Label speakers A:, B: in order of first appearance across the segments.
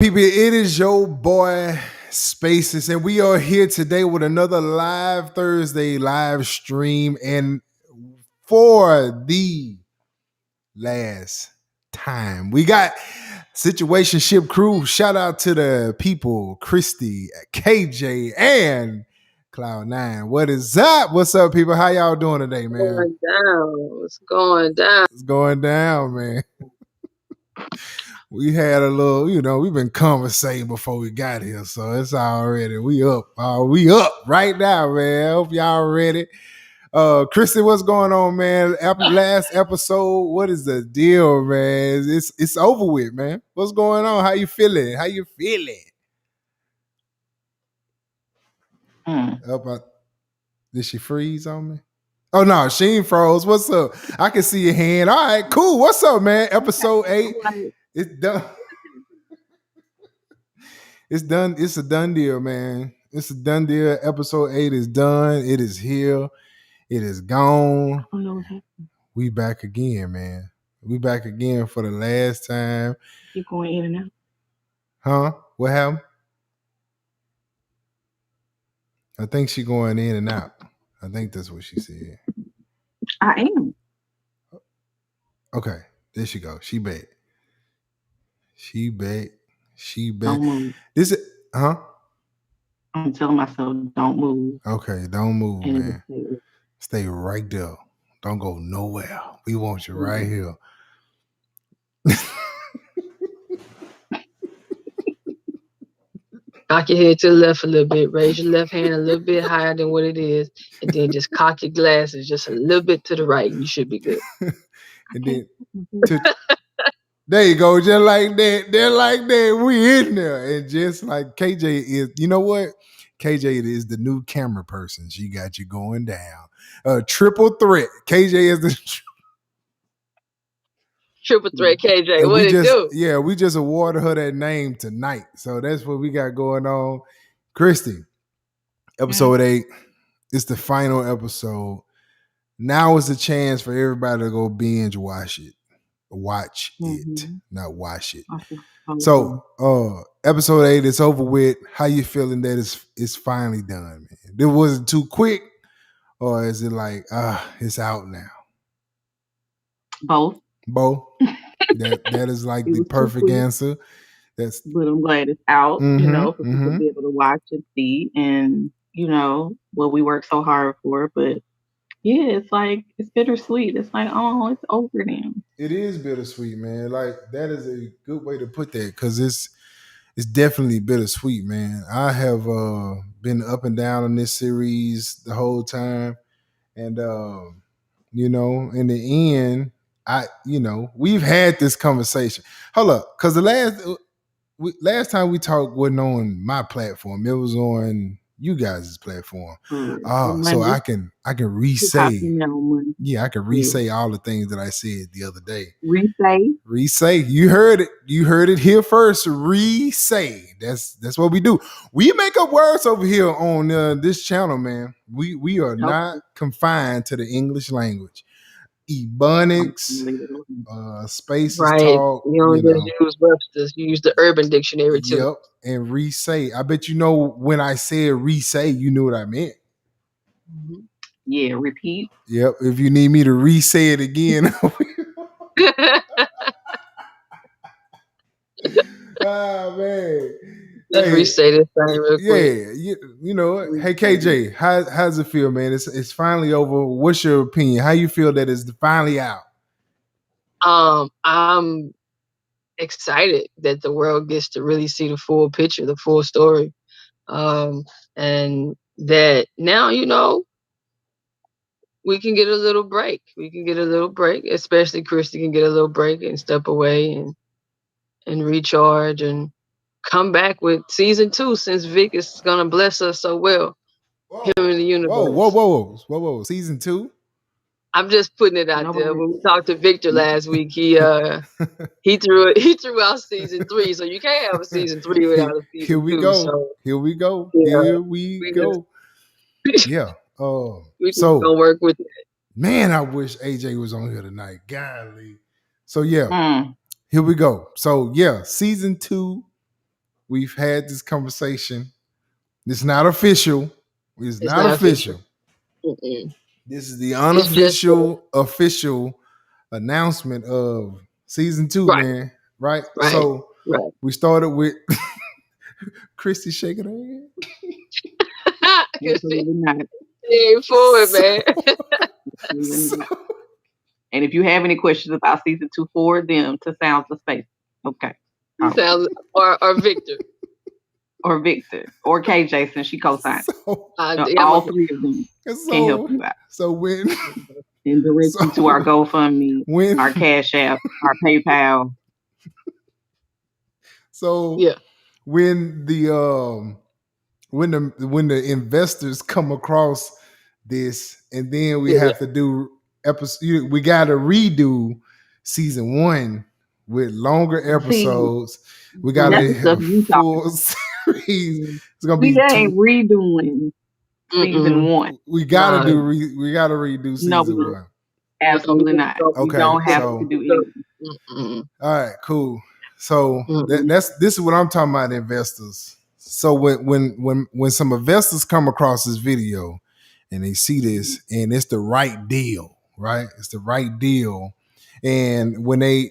A: People, it is your boy Spaces, and we are here today with another live Thursday live stream. And for the last time, we got Situationship crew. Shout out to the people, Christy, KJ, and Cloud9. What is up? What's up, people? How y'all doing today, man?
B: Going down. It's going down.
A: It's going down, man. We had a little, we've been conversating before we got here, so it's already we up. We up right now, man. Hope y'all ready. Christy, what's going on, man? Last episode, what is the deal, man? It's over with, man. What's going on? How you feeling? Did she freeze on me? Oh no, she ain't froze. What's up? I can see your hand. All right, cool. What's up, man? Episode 8. It's done. It's done. It's a done deal, man. It's a done deal. Episode 8 is done. It is here. It is gone. We back again, man. We back again for the last time.
C: Keep going in and out.
A: Huh? What happened? I think she going in and out. I think that's what she said.
C: I am.
A: Okay. There she go. She back. She back. She
C: Don't
A: back.
C: move.
A: This is
C: I'm telling myself, don't move.
A: Okay, don't move,
C: And
A: man. Stay right there. Don't go nowhere. We want you right here.
B: Cock your head to the left a little bit. Raise your left hand a little bit higher than what it is. And then just cock your glasses just a little bit to the right. And you should be good.
A: And then there you go. Just like that. They're like that. We in there. And just like KJ is, you know what? KJ is the new camera person. She got you going down. Triple threat. KJ is the
B: triple threat KJ. What it do?
A: Yeah, we just awarded her that name tonight. So that's what we got going on. Christy, episode 8. It's the final episode. Now is the chance for everybody to go binge watch it. Watch it, not wash it. So episode 8 is over with. How you feeling that it's finally done, man? It wasn't too quick, or is it like it's out now?
C: Both.
A: That is like the perfect answer.
C: But I'm glad it's out, for people to be able to watch and see, and what we worked so hard for. But yeah, it's like it's bittersweet. It's like, oh, it's over now.
A: It is bittersweet, man. Like that is a good way to put that, because it's definitely bittersweet, man. I have been up and down on this series the whole time, and in the end, we've had this conversation. Hold up, because the last time we talked wasn't on my platform; it was on you guys' platform. So I can re-say. Yeah, I can re-say all the things that I said the other day. Re-say. You heard it. You heard it here first. Re-say. That's what we do. We make up words over here on this channel, man. We are not confined to the English language. Ebonics, Spaces Talk.
B: You don't just use Webster's. You use the Urban Dictionary too.
A: Yep, and re-say. I bet when I said re-say, you knew what I meant.
C: Yeah, repeat.
A: Yep, if you need me to re-say it again. Man.
B: Let's re-say this thing real quick.
A: Yeah, you know it. Hey KJ, how's it feel, man? It's finally over. What's your opinion? How you feel that it's finally out?
B: I'm excited that the world gets to really see the full picture, the full story. And that now, we can get a little break. We can get a little break, especially Christy can get a little break and step away and recharge and come back with season 2, since Vic is gonna bless us so well. Him in the universe.
A: Whoa. Season 2?
B: I'm just putting it out there. When we talked to Victor last week, he threw out season 3, so you can't have a season 3 without a season 2.
A: Here we go.
B: So,
A: here we go. Yeah.
B: We just gonna work with it.
A: Man, I wish AJ was on here tonight. Golly. So yeah, here we go. So yeah, season 2 we've had this conversation. It's not official. It's not official. This is the unofficial, official announcement of season 2, man. Right? So we started with Christy shaking her head.
C: Absolutely not.
B: Ain't forward, man.
C: And if you have any questions about season 2, forward them to Sounds of Space. Okay.
B: Sounds or Victor.
C: Or Victor. Or KJ, since she co-signed. All three of them can help you out.
A: So when
C: and direct you to our GoFundMe, our Cash App, our PayPal.
A: So when the investors come across this, and then we have to do episode, we got to redo season 1 with longer episodes. We got to have a full series. It's gonna be
C: ain't redoing season 1.
A: We gotta redo season 1.
C: Absolutely not.
A: Okay,
C: we don't have to do anything.
A: All right, cool. So this is what I'm talking about, investors. So when some investors come across this video and they see this and it's the right deal, right? It's the right deal. And when they,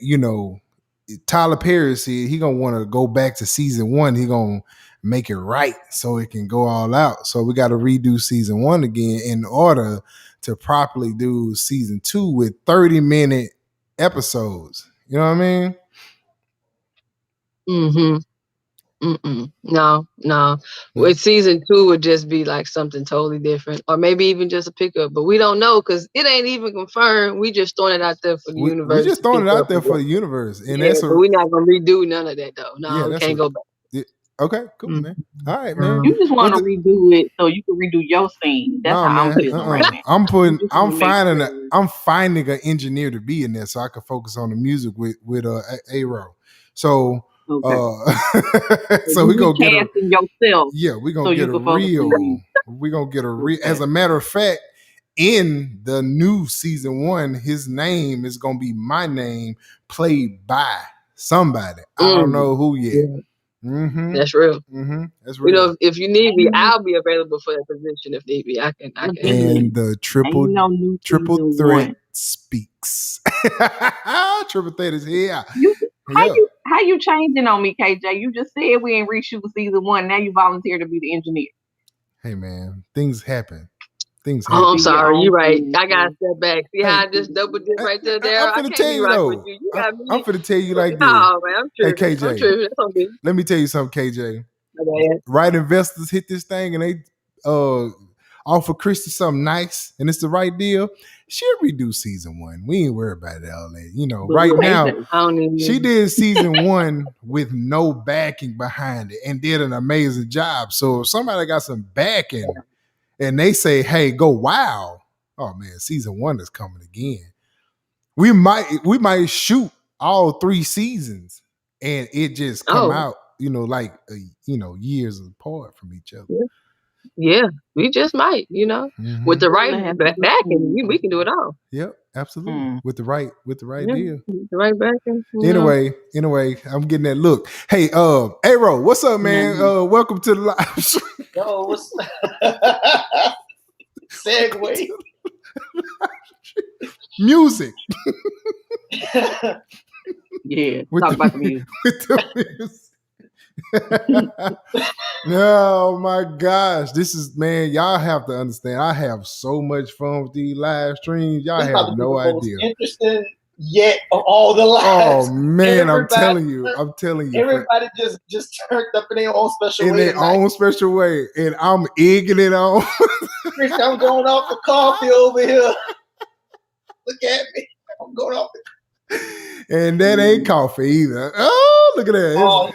A: Tyler Perry said he gonna want to go back to season 1, he gonna make it right so it can go all out. So we got to redo season 1 again in order to properly do season 2 with 30-minute episodes. You know what I mean?
B: No. With season 2 would just be like something totally different, or maybe even just a pickup, but we don't know because it ain't even confirmed. We just throwing it out there for the universe.
A: We just throwing it out there for the universe, and
B: but we're not gonna redo none of that though. No, we can't go back.
A: Okay, cool, man. All right, man.
C: You just want to redo it so you can redo your scene. That's how I'm feeling right now.
A: I'm finding an engineer to be in there so I can focus on the music with A-Row. So so we gonna get
C: yourself.
A: Yeah, we gonna get a real. We gonna get a real. As a matter of fact, in the new season 1, his name is gonna be my name, played by somebody. I don't know who yet.
B: Yeah. That's real.
A: That's real.
B: If you need me, I'll be available for that position if need be. I can.
A: And the triple threat speaks. Triple threat is here.
C: How you changing on me, KJ? You just said we ain't reshoot season 1. Now you volunteer to be the engineer.
A: Hey man, things happen.
B: Oh, I'm sorry. You're right. I gotta step back. See how I just double dip right there.
A: I'm finna tell you though. I'm finna tell you like this.
B: Oh man, I'm tripping.
A: Hey KJ, let me tell you something, KJ. Right investors hit this thing and they offer Christy something nice and it's the right deal. She'll redo season 1. We ain't worried about it all that. Right now, she did season 1 with no backing behind it and did an amazing job. So if somebody got some backing and they say, hey, go wow. Oh man, season 1 is coming again. We might shoot all 3 seasons and it just come out, like years apart from each other.
B: Yeah, we just might, with the right backing, we can do it all.
A: Yep, absolutely. With the right deal.
B: The right backing.
A: Anyway, I'm getting that look. Hey, A-Row, what's up, man? Welcome to the live stream.
D: Yo, what's segue?
A: Music.
C: Yeah, talk about the music.
A: With the music. Oh my gosh, this is, man, y'all have to understand, I have so much fun with these live streams. Y'all have no idea.
D: Interesting yet of all the lives.
A: Oh man, I'm telling you.
D: Everybody just turned up in their own special way.
A: And I'm egging it on.
D: I'm going off the coffee over here. Look at me. I'm going off the
A: and that ain't coffee either. Oh, look at that. Oh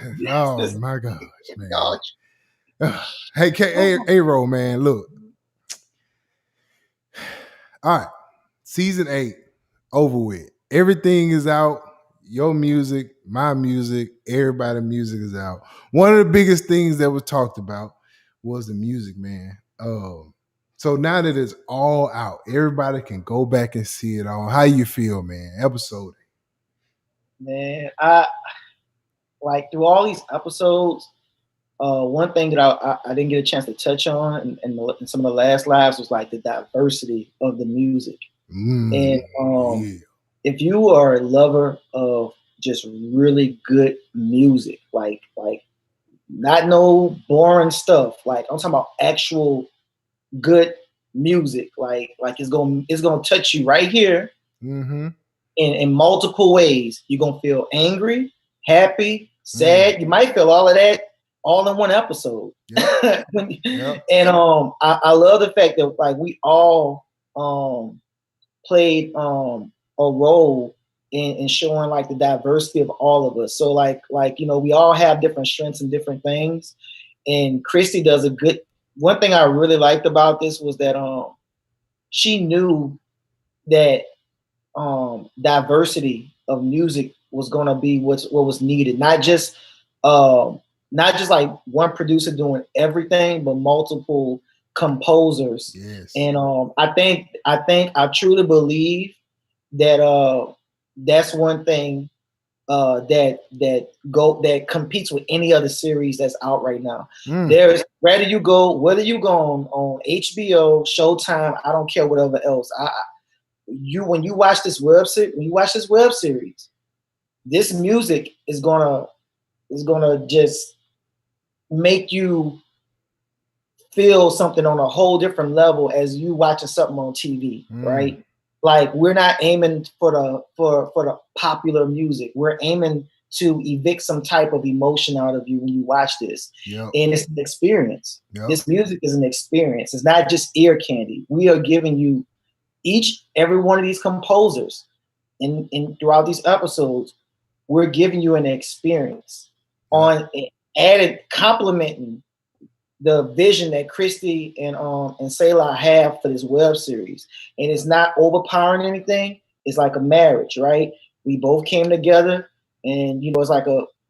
A: my gosh, man. Hey, A-Row, man, look. All right. Season 8, over with. Everything is out. Your music, my music, everybody's music is out. One of the biggest things that was talked about was the music, man. So now that it's all out, everybody can go back and see it all. How you feel, man? Episode 8.
D: Man, I like through all these episodes, one thing that I didn't get a chance to touch on in some of the last lives was like the diversity of the music. And
A: Yeah.
D: if you are a lover of just really good music, like not no boring stuff, like I'm talking about actual good music, like it's gonna touch you right here
A: Mm-hmm.
D: in multiple ways. You're gonna feel angry, happy, sad. You might feel all of that all in one episode.
A: Yep. Yep.
D: And I love the fact that like we all played a role in showing like the diversity of all of us. So like we all have different strengths and different things. And Christy does a good. One thing I really liked about this was that she knew that diversity of music was going to be what was needed. Um, not just like one producer doing everything, but multiple composers.
A: Yes.
D: And I truly believe that that's one thing that competes with any other series that's out right now. There's whether you go on HBO, Showtime, I don't care whatever else. When you watch this web series, this music is gonna just make you feel something on a whole different level as you watching something on TV, right? Like we're not aiming for the popular music. We're aiming to evict some type of emotion out of you when you watch this.
A: Yep.
D: And it's an experience.
A: Yep.
D: This music is an experience. It's not just ear candy. We are giving you every one of these composers in throughout these episodes, we're giving you an experience on added complementing the vision that Christy and Selah have for this web series. And it's not overpowering anything. It's like a marriage, right? We both came together and it's like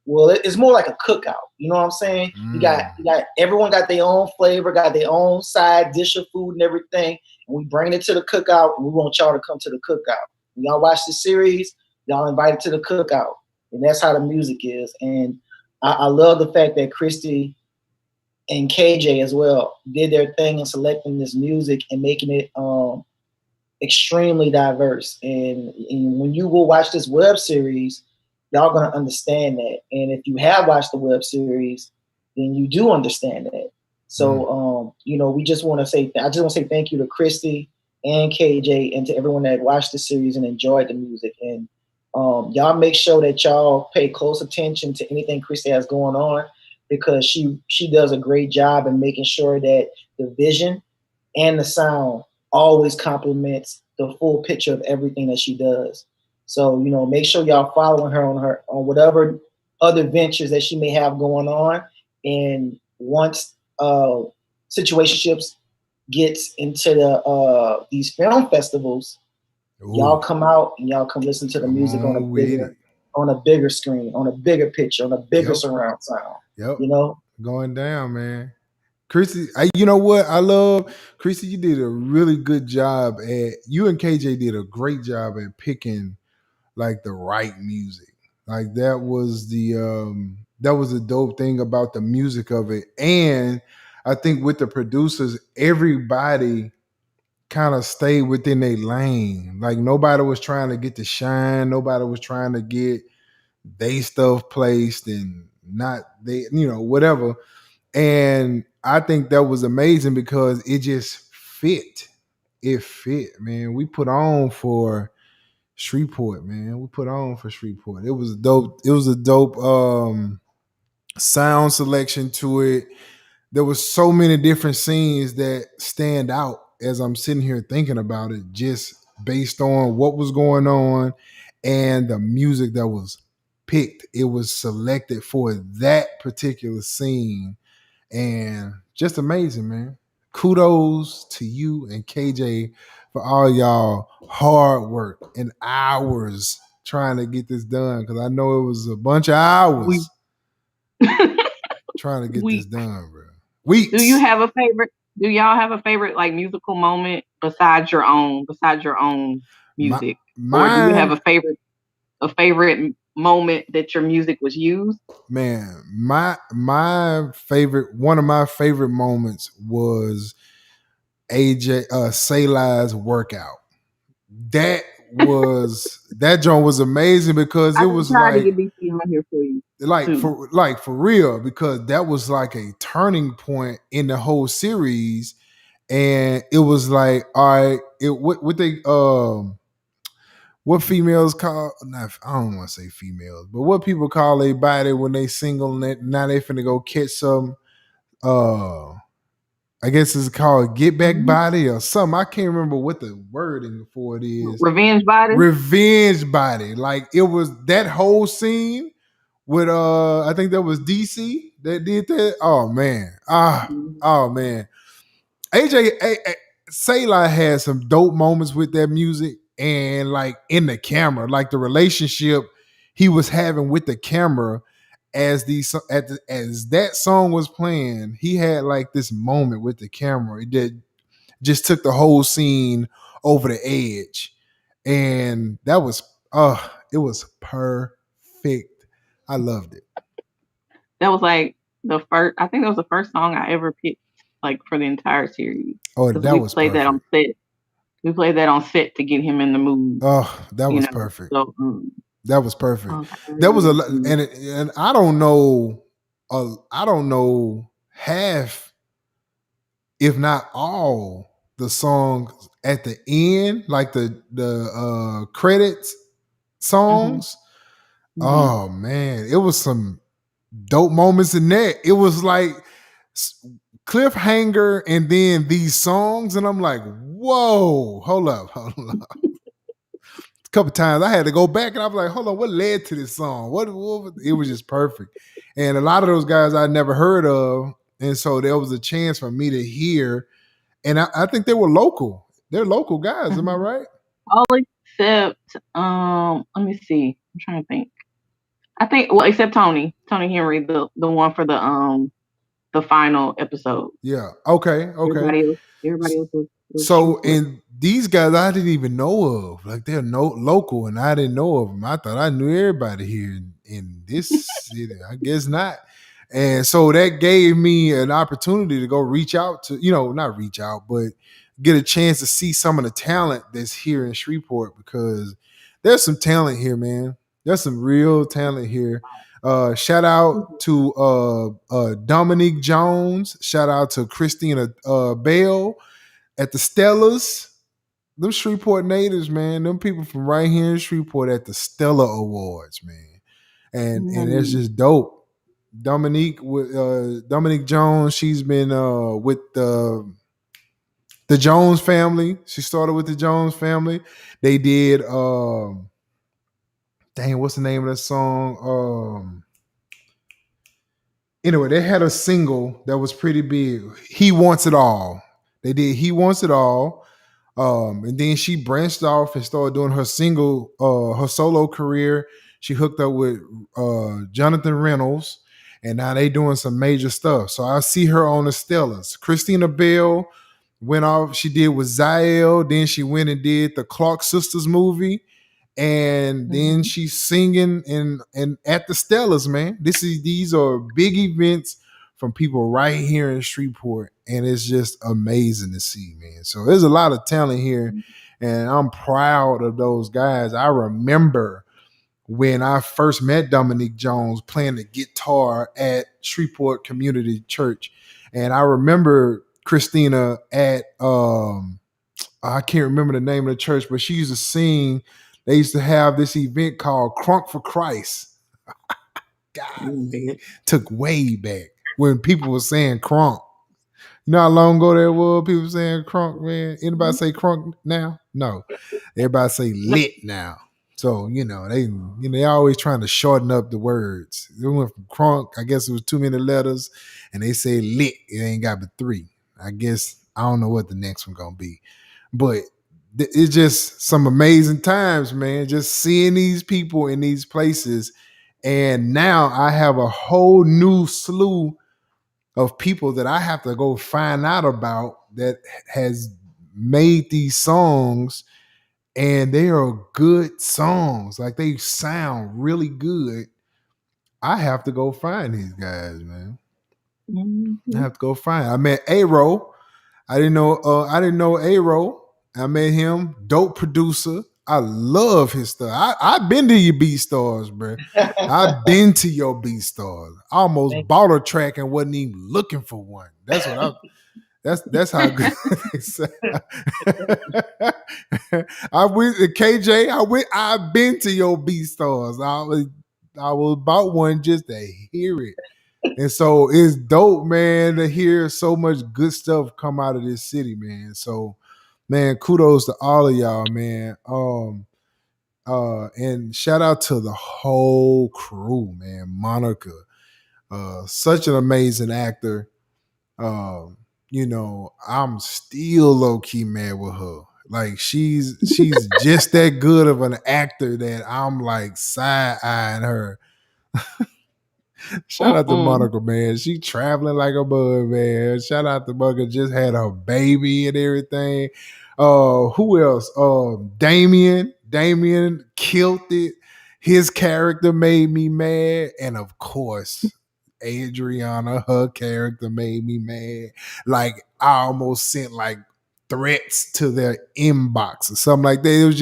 D: it's more like a cookout. You know what I'm saying? You got everyone got their own flavor, got their own side dish of food and everything. And we bring it to the cookout and we want y'all to come to the cookout. When y'all watch the series, y'all invited to the cookout. And that's how the music is. And I love the fact that Christy and KJ as well did their thing in selecting this music and making it extremely diverse. And when you will watch this web series, y'all gonna understand that. And if you have watched the web series, then you do understand that. So we just want to I just want to say thank you to Christy and KJ and to everyone that watched the series and enjoyed the music. And y'all make sure that y'all pay close attention to anything Christy has going on, because she does a great job in making sure that the vision and the sound always complements the full picture of everything that she does. So make sure y'all following her on whatever other ventures that she may have going on. And once Situationships gets into these film festivals, y'all come out and y'all come listen to the music on a bigger screen, on a bigger picture, on a bigger surround sound.
A: Yep.
D: You
A: going down, man. Chrissy, you know what? I love Chrissy. You did a really good job you and KJ did a great job at picking like the right music. Like that was the dope thing about the music of it. And I think with the producers, everybody kind of stayed within their lane. Like nobody was trying to get to shine. Nobody was trying to get they stuff placed and not they, whatever. And I think that was amazing because it just fit. It fit, man. We put on for Shreveport, man. We put on for Shreveport. It was dope. It was a dope sound selection to it. There was so many different scenes that stand out as I'm sitting here thinking about it, just based on what was going on and the music that was picked. It was selected for that particular scene, and just amazing, man. Kudos to you and KJ for all y'all hard work and hours trying to get this done, because I know it was a bunch of hours trying to get this done, bro. Weeks.
C: Do you have a favorite? Do y'all have a favorite like musical moment besides your own music? Or do you have a favorite moment that your music was used?
A: Man, one of my favorite moments was AJ Sayla's workout. That joint was amazing because
C: I
A: it
C: can
A: was
C: try to get DC on here for you too.
A: for real, because that was like a turning point in the whole series. And it was like, all right, what females call, not, I don't want to say females, but what people call a body when they single and now they finna go catch some, I guess it's called get back body or something. I can't remember what the wording for it is.
C: Revenge body.
A: Revenge body. Like it was that whole scene with I think that was DC that did that. Oh man. Oh man. Sayla had some dope moments with that music and like in the camera, like the relationship he was having with the camera as as that song was playing. He had like this moment with the camera that just took the whole scene over the edge, and that was it was perfect. I loved it.
C: That was like the first. I think that was the first song I ever picked, like for the entire series.
A: Oh,
C: Because
A: that
C: we
A: was
C: played that on
A: perfect.
C: set. We played that on set to get him in the mood.
A: Oh, that was perfect.
C: So,
A: that was perfect.
C: okay.
A: That was and I don't know, I don't know half, if not all, the songs at the end, like the credits songs. Oh man, it was some dope moments in that. It was like cliffhanger and then these songs, and I'm like, whoa, hold up. A couple times I had to go back and I was like, hold on, what led to this song? What it was just perfect. And a lot of those guys I never heard of. And so there was a chance for me to hear. And I think they were local. They're local guys, am I right?
C: All except let me see. I'm trying to think. I think except Tony Henry, the one for the final episode.
A: Yeah. Okay.
C: Everybody else was
A: So,
C: Shreveport.
A: and these guys I didn't even know of. Like they're local, and I didn't know of them. I thought I knew everybody here in this city. I guess not. And so that gave me an opportunity to go reach out to, not reach out, but get a chance to see some of the talent that's here in Shreveport, because there's some talent here, man. There's some real talent here. Shout out to Dominique Jones. Shout out to Christina Bell at the Stellas. Them Shreveport natives, man. Them people from right here in Shreveport at the Stella Awards, man. And it's just dope. Dominique Jones, she's been with the Jones family. She started with the Jones family. They did dang, what's the name of that song? Anyway, they had a single that was pretty big. He Wants It All. They did He Wants It All. And then she branched off and started doing her her solo career. She hooked up with Jonathan Reynolds, and now they doing some major stuff. So I see her on the Stellas. Christina Bell went off. She did with Zael. Then she went and did the Clark Sisters movie, and then she's singing and at the Stellas. Man, these are big events from people right here in Shreveport, and it's just amazing to see, man. So there's a lot of talent here, and I'm proud of those guys. I remember when I first met Dominique Jones playing the guitar at Shreveport Community Church, and I remember Christina at I can't remember the name of the church, but she used to sing. They used to have this event called Crunk for Christ. God, took way back when people were saying crunk. You know how long ago that was? People saying crunk, man. Anybody say crunk now? No. Everybody say lit now. So, they always trying to shorten up the words. They went from crunk, I guess it was too many letters, and they say lit. It ain't got but 3. I guess I don't know what the next one gonna be. But it's just some amazing times, man. Just seeing these people in these places. And now I have a whole new slew of people that I have to go find out about that has made these songs and they are good songs. Like they sound really good. I have to go find these guys, man. I have to go find. I met Aro. I didn't know. I didn't know Aro. I met him. Dope producer. I love his stuff. I've been to your B stars, bro. I've been to your B stars. I almost bought a track and wasn't even looking for one. That's what I. That's how good. I went KJ. I've been to your B stars. I was bought one just to hear it. And so it's dope, man, to hear so much good stuff come out of this city, man. So, man, kudos to all of y'all, man. And shout out to the whole crew, man. Monica, such an amazing actor. You know, I'm still low key mad with her. Like she's just that good of an actor that I'm like side eyeing her. Shout out to Monica, man. She traveling like a bug, man. Shout out to Monica. Just had her baby and everything. Who else? Damien. Damien killed it. His character made me mad. And of course, Adriana, her character made me mad. Like I almost sent like threats to their inbox or something like that. It was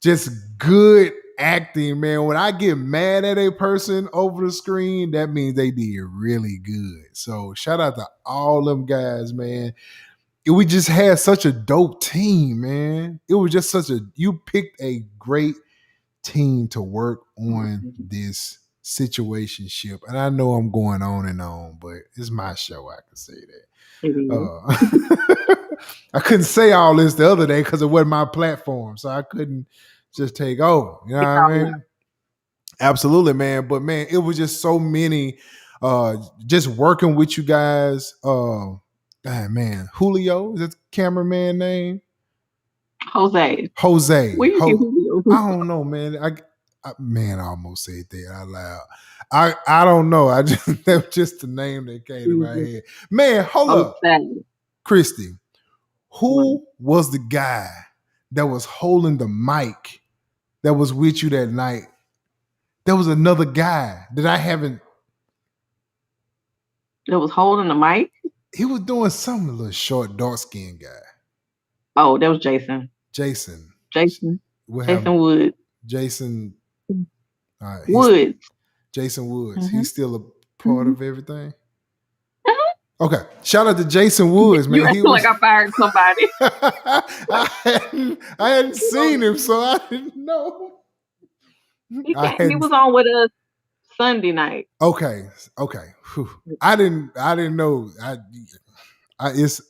A: just good acting, man. When I get mad at a person over the screen, that means they did really good. So shout out to all them guys, man. We just had such a dope team, man. It was just you picked a great team to work on this situationship. And I know I'm going on and on, but it's my show. I can say that. I couldn't say all this the other day because it wasn't my platform. So I couldn't just take over. You know what I mean? Absolutely, man. But man, it was just so many just working with you guys. Man, Julio, is that the cameraman name?
C: Jose.
A: Where you get Julio? I don't know, man. I almost said that out loud. I don't know. I just that was just the name that came to my head. Man, hold up. Christy, who was the guy that was holding the mic that was with you that night? There was another guy that I haven't.
C: That was holding the mic?
A: He was doing something, a little short, dark-skinned guy.
C: Oh, that was Jason.
A: Jason
C: Woods.
A: Jason
C: Woods.
A: Jason Woods. Mm-hmm. He's still a part of everything. Mm-hmm. Okay. Shout out to Jason Woods, man.
C: You acting like I fired somebody.
A: I hadn't seen him, so I didn't know.
C: He was on with us Sunday night.
A: Okay. Whew. I didn't know. It's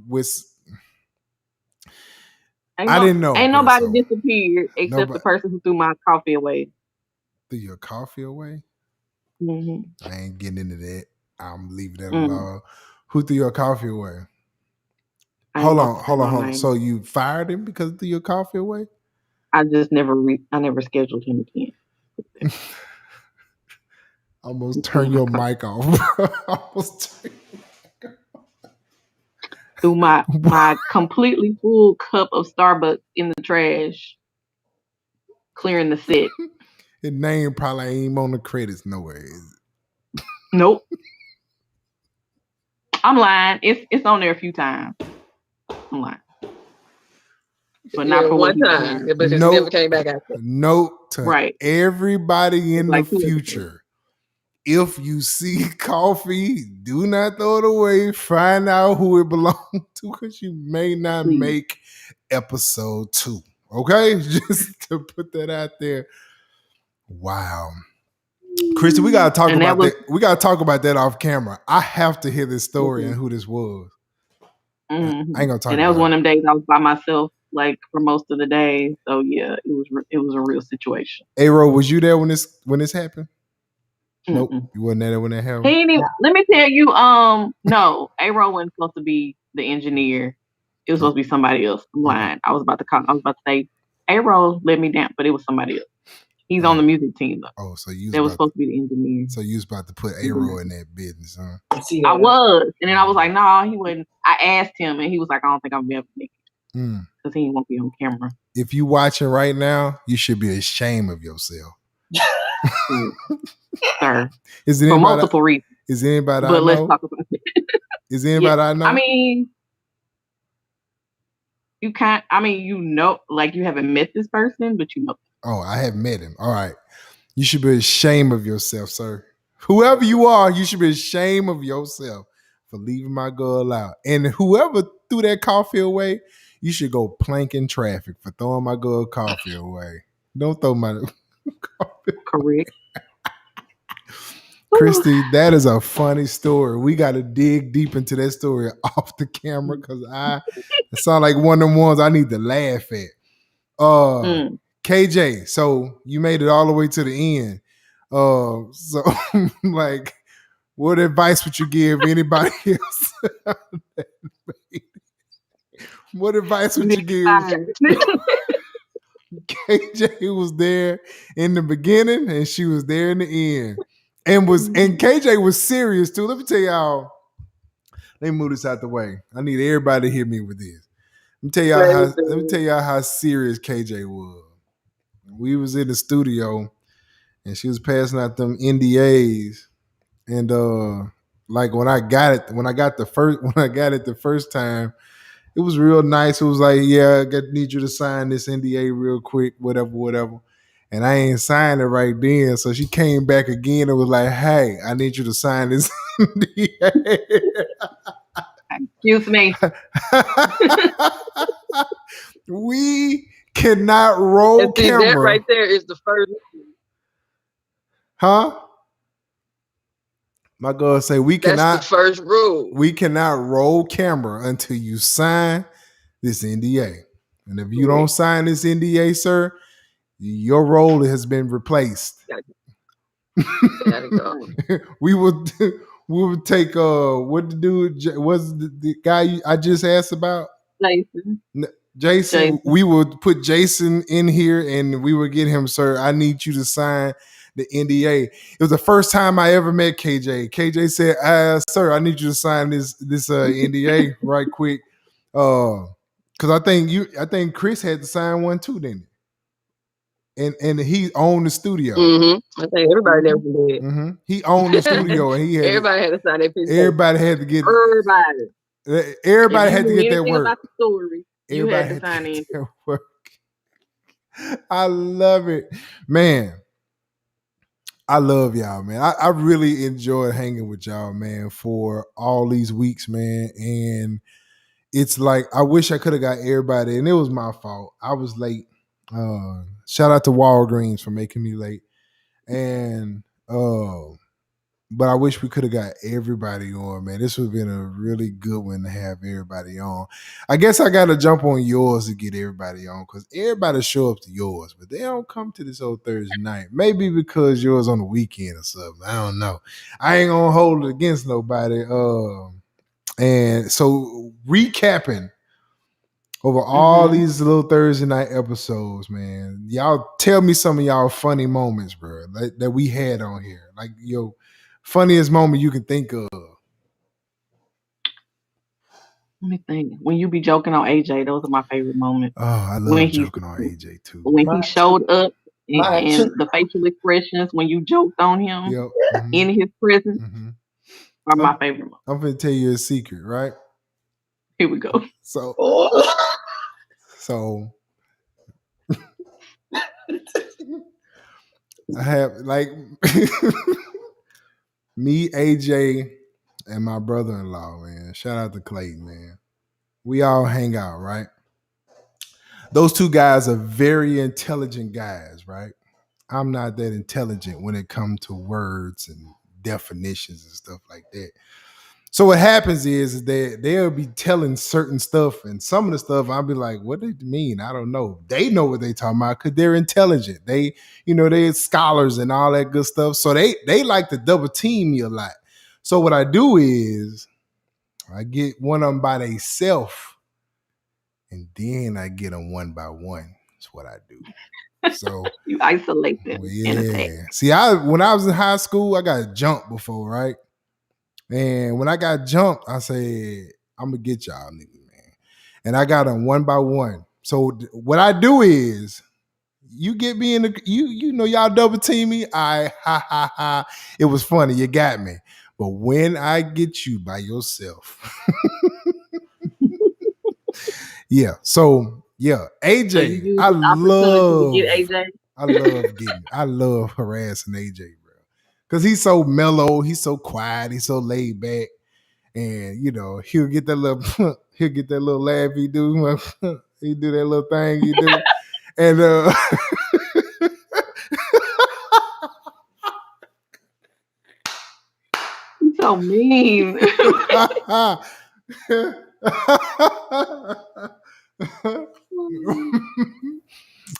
A: with. I didn't know.
C: Ain't nobody disappeared except the person who threw my coffee away.
A: Threw your coffee away?
C: Mm-hmm.
A: I ain't getting into that. I'm leaving that alone. Who threw your coffee away? Hold on. So you fired him because he threw your coffee away?
C: I just never scheduled him again.
A: Almost turn your mic off.
C: Threw my completely full cup of Starbucks in the trash, clearing the set.
A: His name probably ain't on the credits nowhere, is it?
C: Nope. I'm lying. It's on there a few times. I'm lying. But not for
B: one time. But it never came back after.
A: Note to everybody in the future. If you see coffee, do not throw it away. Find out who it belongs to, because you may not make episode 2. Okay? Just to put that out there. Wow. Christy, we gotta talk about that. We gotta talk about that off camera. I have to hear this story and who this was.
C: Mm-hmm. I ain't gonna talk. And that was one of them days I was by myself, like for most of the day. So yeah, it was a real situation.
A: Aro, was you there when this happened? Nope, you wasn't there when that happened.
C: He ain't even, let me tell you, no, Aro wasn't supposed to be the engineer. It was supposed to be somebody else. I'm lying. I was about to say Aro let me down, but it was somebody else. He's on the music team though.
A: Oh, so you
C: was supposed to be the engineer.
A: So you was about to put Aro in that business, huh?
C: I was, and then I was like, no, he wouldn't. I asked him, and he was like, I don't think I'm gonna be able to make it. because he won't be on camera.
A: If you watching right now, you should be ashamed of yourself.
C: Sir.
A: Is
C: For multiple reasons.
A: Is anybody
C: but
A: I know?
C: Let's talk about it.
A: Is anybody I know?
C: I mean, you can't. I mean, like you haven't met this person, but you know.
A: Oh, I have met him. All right. You should be ashamed of yourself, sir. Whoever you are, you should be ashamed of yourself for leaving my girl out. And whoever threw that coffee away, you should go plank in traffic for throwing my girl coffee away. Don't throw my coffee.
C: Correct.
A: Christy, that is a funny story. We got to dig deep into that story off the camera because it sounds like one of them ones I need to laugh at. KJ, so you made it all the way to the end. So like, what advice would you give anybody else? What advice would you give? KJ was there in the beginning and she was there in the end. And KJ was serious too. Let me tell y'all. Let me move this out the way. I need everybody to hear me with this. Let me tell y'all how serious KJ was. We was in the studio and she was passing out them NDAs. And like when I got it the first time, it was real nice. It was like, yeah, I need you to sign this NDA real quick, whatever. And I ain't signed it right then. So she came back again and was like, hey, I need you to sign this NDA.
C: Excuse me.
A: We cannot roll camera.
B: That right there is the first.
A: Huh? My girl say
B: That's the first rule.
A: We cannot roll camera until you sign this NDA. And if you don't sign this NDA, sir, your role has been replaced.
B: Gotta go.
A: we would take what the dude was the guy I just asked about? Jason. We would put Jason in here and we would get him, sir, I need you to sign the NDA. It was the first time I ever met KJ. KJ said, sir, I need you to sign this NDA right quick. Cause I think Chris had to sign one too, didn't he? And he owned the studio.
B: I think everybody there did.
A: He owned the studio and he had
B: everybody had to sign that piece.
A: Everybody had to get Everybody had to get that work.
C: About the story, everybody had to sign in.
A: Work. I love it, man. I love y'all, man. I really enjoyed hanging with y'all, man, for all these weeks, man. And it's like I wish I could have got everybody, and it was my fault. I was late. Shout out to Walgreens for making me late. And but I wish we could have got everybody on, man. This would have been a really good one to have everybody on. I guess I got to jump on yours to get everybody on because everybody show up to yours, but they don't come to this old Thursday night. Maybe because yours on the weekend or something. I don't know. I ain't going to hold it against nobody. And so recapping over all these little Thursday night episodes, man, y'all tell me some of y'all funny moments, bro, that we had on here. Like, yo, funniest moment you can think of.
C: Let me think. When you be joking on AJ, those are my favorite moments.
A: Oh, I love joking on AJ too.
C: When he showed up and the facial expressions when you joked on him in his presence are my favorite moments.
A: I'm going to tell you a secret, right?
C: Here we go.
A: So I have like me, AJ, and my brother-in-law, man. Shout out to Clayton, man. We all hang out, right? Those two guys are very intelligent guys, right? I'm not that intelligent when it comes to words and definitions and stuff like that. So what happens is that they'll be telling certain stuff, and some of the stuff I'll be like, what do you mean? I don't know. They know what they talking about because they're intelligent. They're scholars and all that good stuff. So they like to double team me a lot. So what I do is I get one of them by themselves, and then I get them one by one. That's what I do. So
C: you isolate them.
A: Yeah. See, when I was in high school, I got jumped before, right? And when I got jumped, I said, I'm going to get y'all niggas, man. And I got them one by one. So what I do is you get me in the you know y'all double team me. I ha ha ha. It was funny. You got me. But when I get you by yourself, yeah. So yeah,
C: So you
A: AJ,
C: use this opportunity to get AJ.
A: I love harassing AJ, bro. Cause he's so mellow, he's so quiet, he's so laid back. And you know, he'll get that little laugh he do. He do that little thing he do. And
C: He's so mean.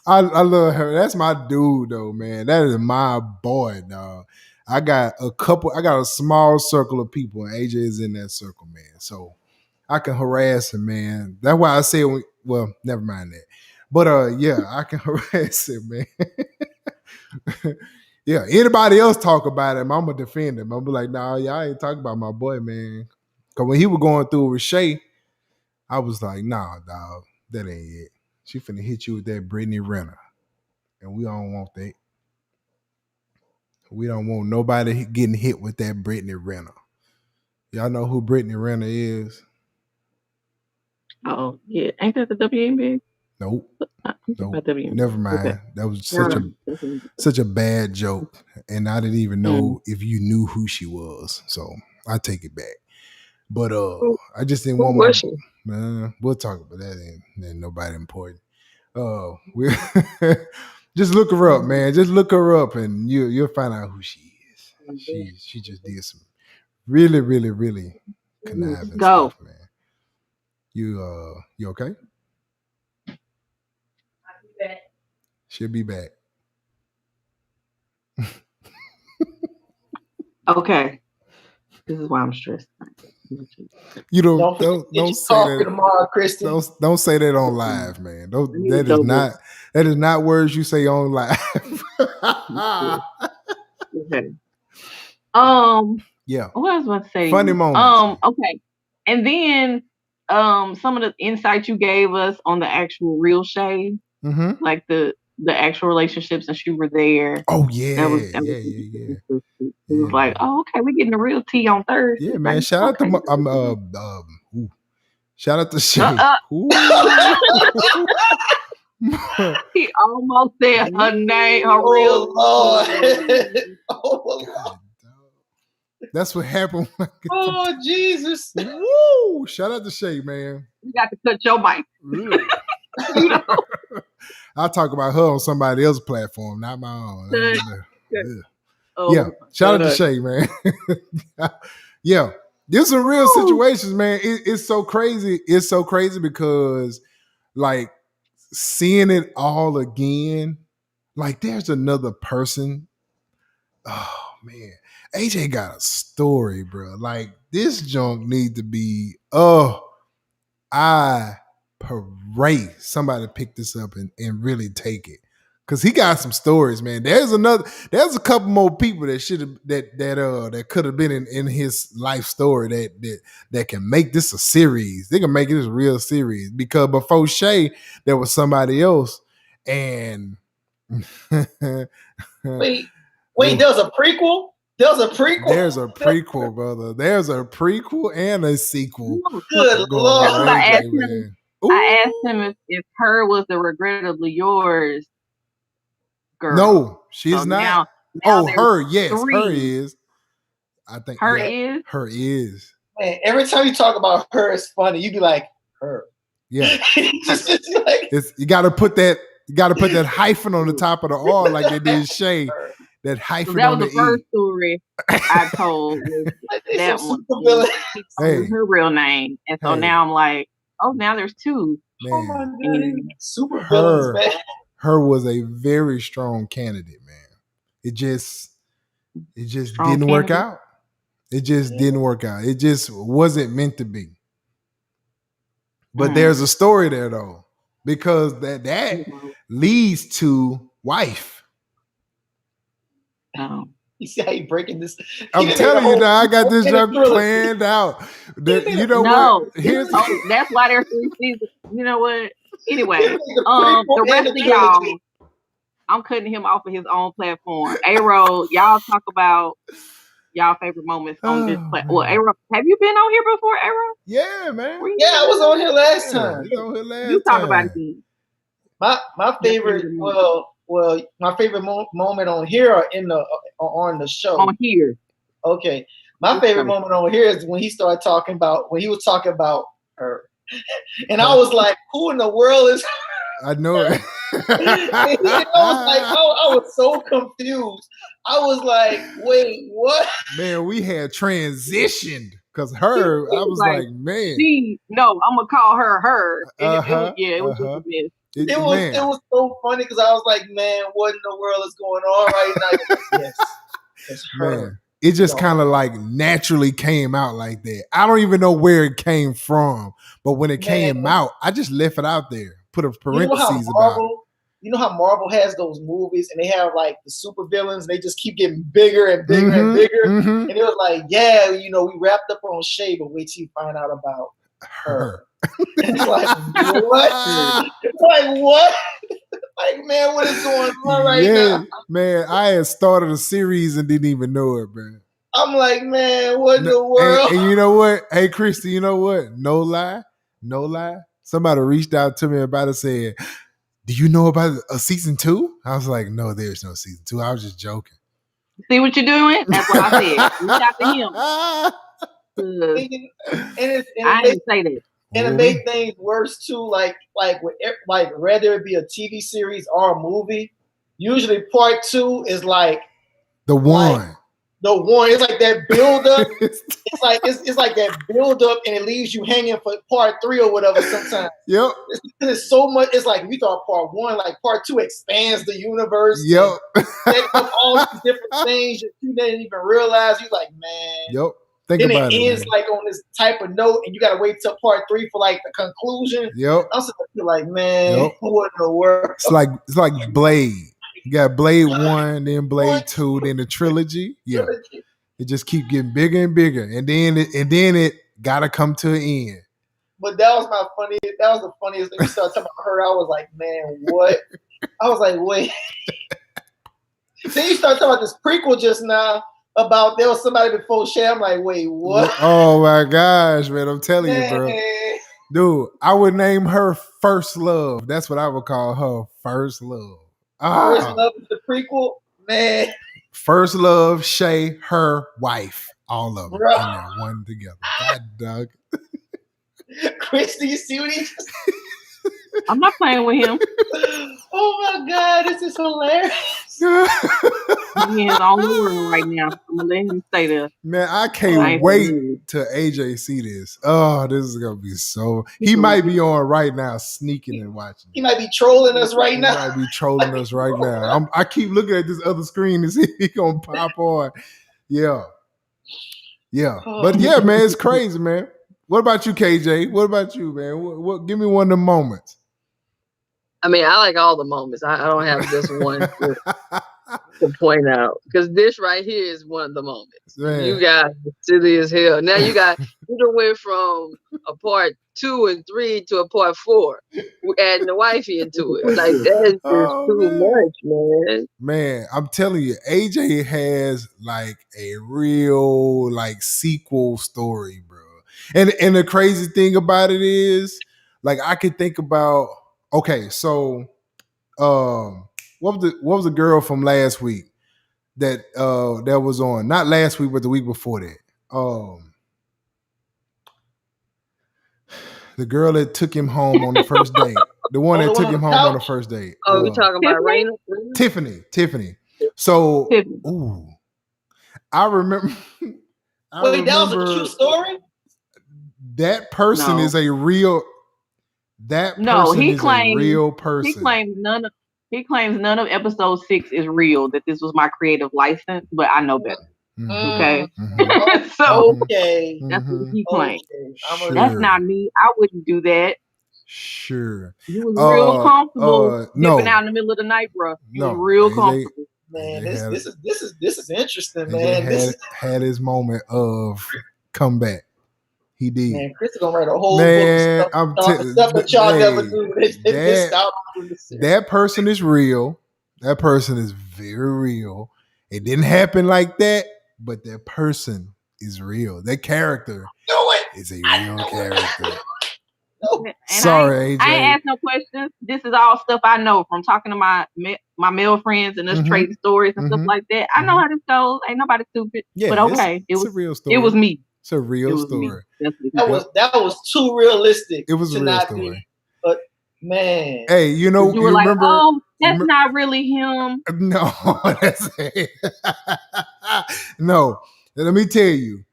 A: I love her. That's my dude, though, man. That is my boy, dog. I got a small circle of people, and AJ is in that circle, man. So I can harass him, man. That's why I say, well, never mind that. But yeah, I can harass him, man. Yeah, anybody else talk about him, I'm gonna defend him. I'm be like, nah, y'all ain't talking about my boy, man. Cause when he was going through with Shay, I was like, nah, dog, that ain't it. She finna hit you with that Brittany Renner. And we don't want that. We don't want nobody getting hit with that Brittany Renner. Y'all know who Brittany Renner is?
C: Oh yeah, ain't that the WNBA?
A: Nope. Nope.
C: WNBA.
A: Never mind.
C: Okay.
A: That was
C: No.
A: such a bad joke. And I didn't even know if you knew who she was. So I take it back. But I just didn't want
B: was she?
A: we'll talk about that. Ain't nobody important. We just look her up, man. Just look her up, and you'll find out who she is. She just did some really, really, really conniving stuff, man. You okay? She'll be back.
C: Okay. This is why I'm stressed.
A: You don't say that
D: tomorrow, Kristen.
A: Don't say that on live, man. That is not words you say on live.
C: Okay.
A: Yeah.
C: What I was about to say.
A: Funny moments.
C: Okay. And then some of the insight you gave us on the actual real Shay, like the actual relationships, and you were there.
A: Oh yeah.
C: That was It was like, oh, okay, we're getting the real tea on Thursday.
A: Yeah, man. Shout out to shout out to Shay.
C: He almost said her name, her real.
D: Oh,
A: God, that's what happened.
D: Oh, Jesus.
A: Woo! Shout out to Shay, man.
C: You got to cut your mic.
A: You know? I'll talk about her on somebody else's platform, not my own. Yeah. Shout out to Shay, man. Yeah. There's some real situations, man. It's so crazy. It's so crazy because, like, seeing it all again, like, there's another person. Oh, man. AJ got a story, bro. Like, this junk need to be, I pray somebody pick this up and really take it. Cause he got some stories, man. There's a couple more people that should have that could have been in his life story that can make this a series. They can make this a real series. Because before Shay, there was somebody else. And
D: wait, there's a prequel? There's a prequel?
A: There's a prequel, brother. There's a prequel and a sequel.
D: Good Lord.
C: I asked him if her was the regrettably yours girl.
A: No, she's not. Now her, yes. 3. Her is. I think
C: her is.
A: Her is.
D: Man, every time you talk about her, it's funny. You be like, her.
A: Yeah. You gotta put that hyphen on the top of the R like they did Shay. That hyphen
C: that
A: on
C: was
A: the
C: first
A: E.
C: story I told. That one. Her real name. And so now I'm like, oh, now there's 2.
A: Man.
D: Oh my God. Super villains, man.
A: Her was a very strong candidate, man. It just didn't work out. It just didn't work out. It just wasn't meant to be. But there's a story there though, because that leads to wife.
D: You see how you breaking this?
A: I'm telling you now, I got this job planned out. You know what?
C: That's why there's 3 seasons. You know what? Anyway, the rest of y'all, I'm cutting him off of his own platform. A-Roll, y'all talk about y'all favorite moments on this platform. Well, A-Roll, have you been on here before, A-Roll?
A: Yeah, man.
D: Yeah, I was on here last time.
A: You on here last
C: you talk
A: time.
C: about it then.
D: My favorite, my favorite moment on here or on the show?
C: On here.
D: Okay. My favorite moment on here is when he started talking about, when he was talking about her. And I was like, who in the world is her?
A: I know it.
D: I was like, I was so confused. I was like, wait, what?
A: Man, we had transitioned because her, I was like, man.
C: No, I'm gonna call her. It was just a mess.
D: It was so funny because I was like, man, what in the world is going on right now? Yes, it's her.
A: Man, it just kind of like naturally came out like that. I don't even know where it came from, but when it came out, I just left it out there. Put a parentheses about it.
D: You know how Marvel has those movies and they have like the super villains, and they just keep getting bigger and bigger and bigger. And it was like, yeah, we wrapped up on Shay, but wait till you find out about her. It's like, what? Like, what? Like, man, what is going on now?
A: Man, I had started a series and didn't even know it, man.
D: I'm like, man, what in the world?
A: And you know what? Hey, Christy, you know what? No lie. Somebody reached out to me about it, saying, do you know about a season 2? I was like, no, there's no season 2. I was just joking.
C: See what you're doing? That's what I said. Reach out to him. I didn't say that.
D: And it made things worse too. Like whether it be a TV series or a movie, usually part 2 is like
A: the one.
D: It's like that build up. it's like that build up, and it leaves you hanging for part 3 or whatever. Sometimes.
A: Yep.
D: It's so much. It's like we thought part 1, like part 2 expands the universe.
A: Yep.
D: All these different things that you didn't even realize. You're like, man.
A: Yep.
D: Then it ends like on this type of note, and you gotta wait till part 3 for like the conclusion.
A: Yep.
D: I'm like, man, what in the world?
A: It's like Blade. You got Blade 1, then Blade 2, then the trilogy. Yeah. It just keep getting bigger and bigger. And then it gotta come to an end.
D: But that was the funniest thing. We started talking about her. I was like, man, what? I was like, wait. Then you start talking about this prequel just now about there was somebody before Shay. I'm like, wait, what?
A: Oh my gosh, man. I'm telling you, bro. Dude, I would name her First Love. That's what I would call her, First Love.
D: First Love is the prequel, man.
A: First Love, Shay, her wife, all of them in there, one together. God, Doug.
D: Christy, you see what he just?
C: I'm not playing with him.
D: Oh my God, this is hilarious.
C: He is all over right now. I'm gonna let him stay there.
A: Man, I can't wait till AJ see this. Oh, this is gonna be so. He might be on right now, sneaking and watching.
D: He might be trolling us right now.
A: He might be trolling us right now. I keep looking at this other screen to see if he gonna pop on. Yeah. But yeah, man, it's crazy, man. What about you, KJ? What about you, man? What give me one of the moments.
B: I mean, I like all the moments. I don't have just one to point out, because this right here is one of the moments. Man. You guys silly as hell. Now you done went from a part 2 and 3 to a part 4. We're adding the wifey into it. Like, that is just too much, man.
A: Man, I'm telling you, AJ has like a real like sequel story, bro. And the crazy thing about it is, like, I could think about, okay, so what was the girl from last week that was on? Not last week, but the week before that. The girl that took him home on the first date. The one that took him home on the first date.
B: Oh, you talking about Raina?
A: Tiffany. So, I remember.
D: Wait, that was a true story?
A: That person is a real. That person is a real person.
C: He claims none of episode 6 is real. That this was my creative license, but I know better. Okay, so that's what he claims. Sure. That's not me. I wouldn't do that.
A: Sure.
C: You was real comfortable dipping out in the middle of the night, bro. You was real comfortable.
D: Man, this is interesting, man.
A: Had his moment of comeback. He did.
D: Man, Chris is gonna write a whole book of stuff that y'all never knew.
A: That person is real. That person is very real. It didn't happen like that, but that person is real. That character is a real character. Sorry, AJ.
C: I ain't ask no questions. This is all stuff I know from talking to my male friends and us trading stories and stuff like that. I know how this goes. Ain't nobody stupid.
A: Yeah,
C: but okay,
A: it's a real story.
C: It was me.
A: It's a real story.
D: That was too realistic.
A: It was a real story.
D: Be, but man,
A: hey, you know,
C: you were like, remember, oh, that's not really him.
A: No, that's it. No, let me tell you,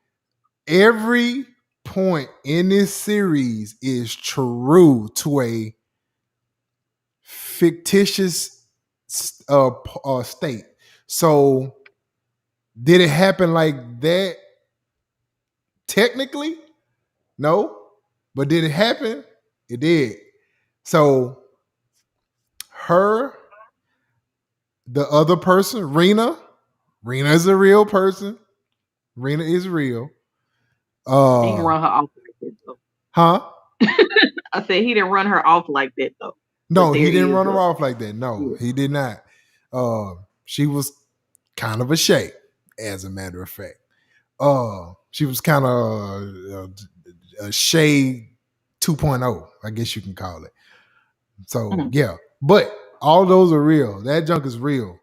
A: every point in this series is true to a fictitious state. So, did it happen like that? Technically, no. But did it happen? It did. So, the other person, Rena is a real person. Rena is real.
C: He didn't run her off like that, though.
A: Huh?
C: I said he didn't run her off like that, though.
A: No, he didn't run her off like that. No, he did not. She was kind of a shade, as a matter of fact. She was kind of a shade 2.0, I guess you can call it. So, yeah. But all those are real. That junk is real.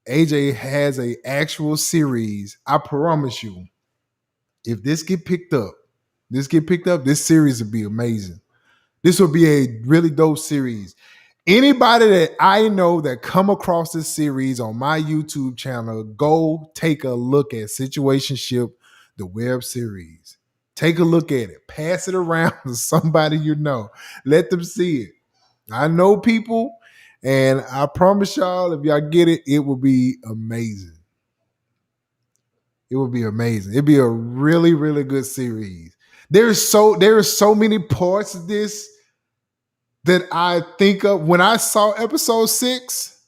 A: AJ has a actual series. I promise you, if this picked up, this series would be amazing. This would be a really dope series. Anybody that I know that come across this series on my YouTube channel, go take a look at Situationship, the web series. Take a look at it. Pass it around to somebody you know. Let them see it. I know people, and I promise y'all, if y'all get it, it will be amazing. It would be amazing. It'd be a really, really good series. There are so many parts of this that I think of. When I saw episode 6,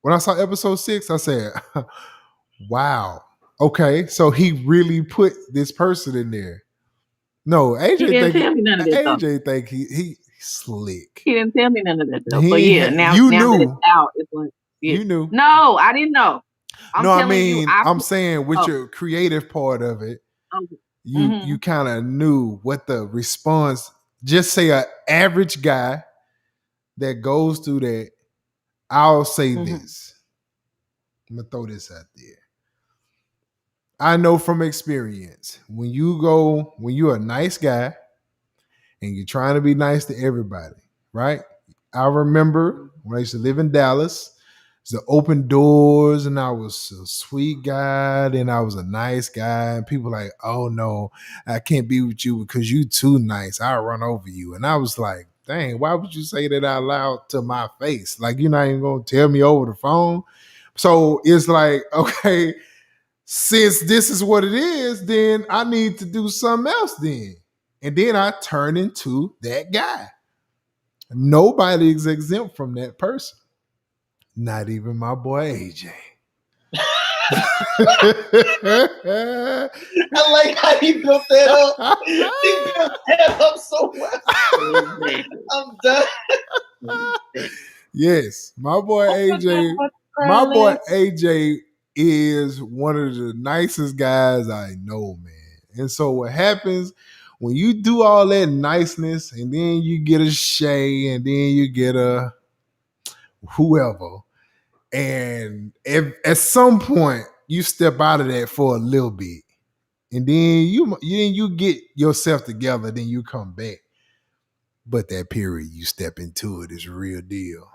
A: I said, wow. Okay, so he really put this person in there. No, AJ
C: didn't tell me none of that.
A: AJ think he slick.
C: He didn't tell me none of that though. But yeah, now that it's out, it's like
A: you knew.
C: No, I didn't know.
A: I'm saying with your creative part of it, you kind of knew what the response. Just say an average guy that goes through that. I'll say this. I'm gonna throw this out there. I know from experience, when you're a nice guy and you're trying to be nice to everybody, right? I remember when I used to live in Dallas, the open doors, and I was a sweet guy, and I was a nice guy, and people were like, oh no, I can't be with you because you too nice. I'll run over you. And I was like, dang, why would you say that out loud to my face? Like, you're not even gonna tell me over the phone. So it's like, okay, since this is what it is, then I need to do something else then. And then I turn into that guy. Nobody is exempt from that person. Not even my boy AJ.
D: I like how he built that up. He built that up so well. I'm done.
A: Yes, my boy AJ. My boy AJ is one of the nicest guys I know, man. And so what happens when you do all that niceness and then you get a Shay and then you get a whoever, and at some point you step out of that for a little bit, and then you get yourself together, then you come back. But that period you step into it is real deal.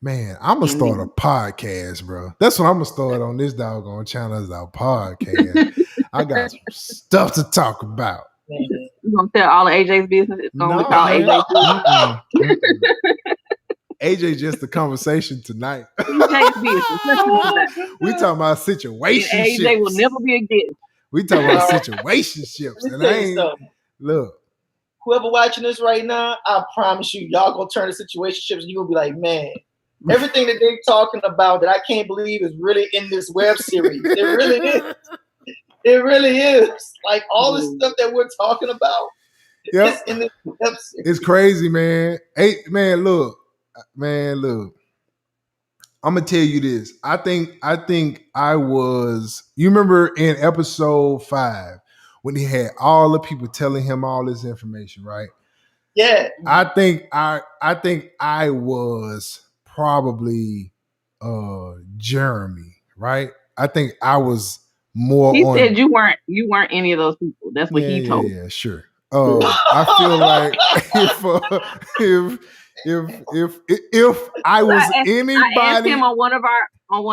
A: Man, I'm gonna start a podcast, bro. That's what I'm gonna start on this doggone channel, is our podcast. I got some stuff to talk about.
C: You gonna tell all of AJ's business? It's gonna be called AJ's business.
A: AJ just the conversation tonight. AJ's business. We talking about situationships.
C: AJ will never be a guest.
A: We talking about situationships. And look.
D: Whoever watching this right now, I promise you, y'all gonna turn to situationships and you're gonna be like, man, everything that they're talking about that I can't believe is really in this web series. It really is. It really is. Like all the stuff that we're talking about, it's in this episode.
A: It's crazy, man. Hey, man, look. I'm gonna tell you this. I think I was. You remember in episode 5 when he had all the people telling him all this information, right?
D: Yeah.
A: I think I was probably Jeremy, right? I think I was more.
C: He said you weren't any of those people. That's what he told.
A: Yeah, sure. I feel like if I was anybody,
C: I asked him on one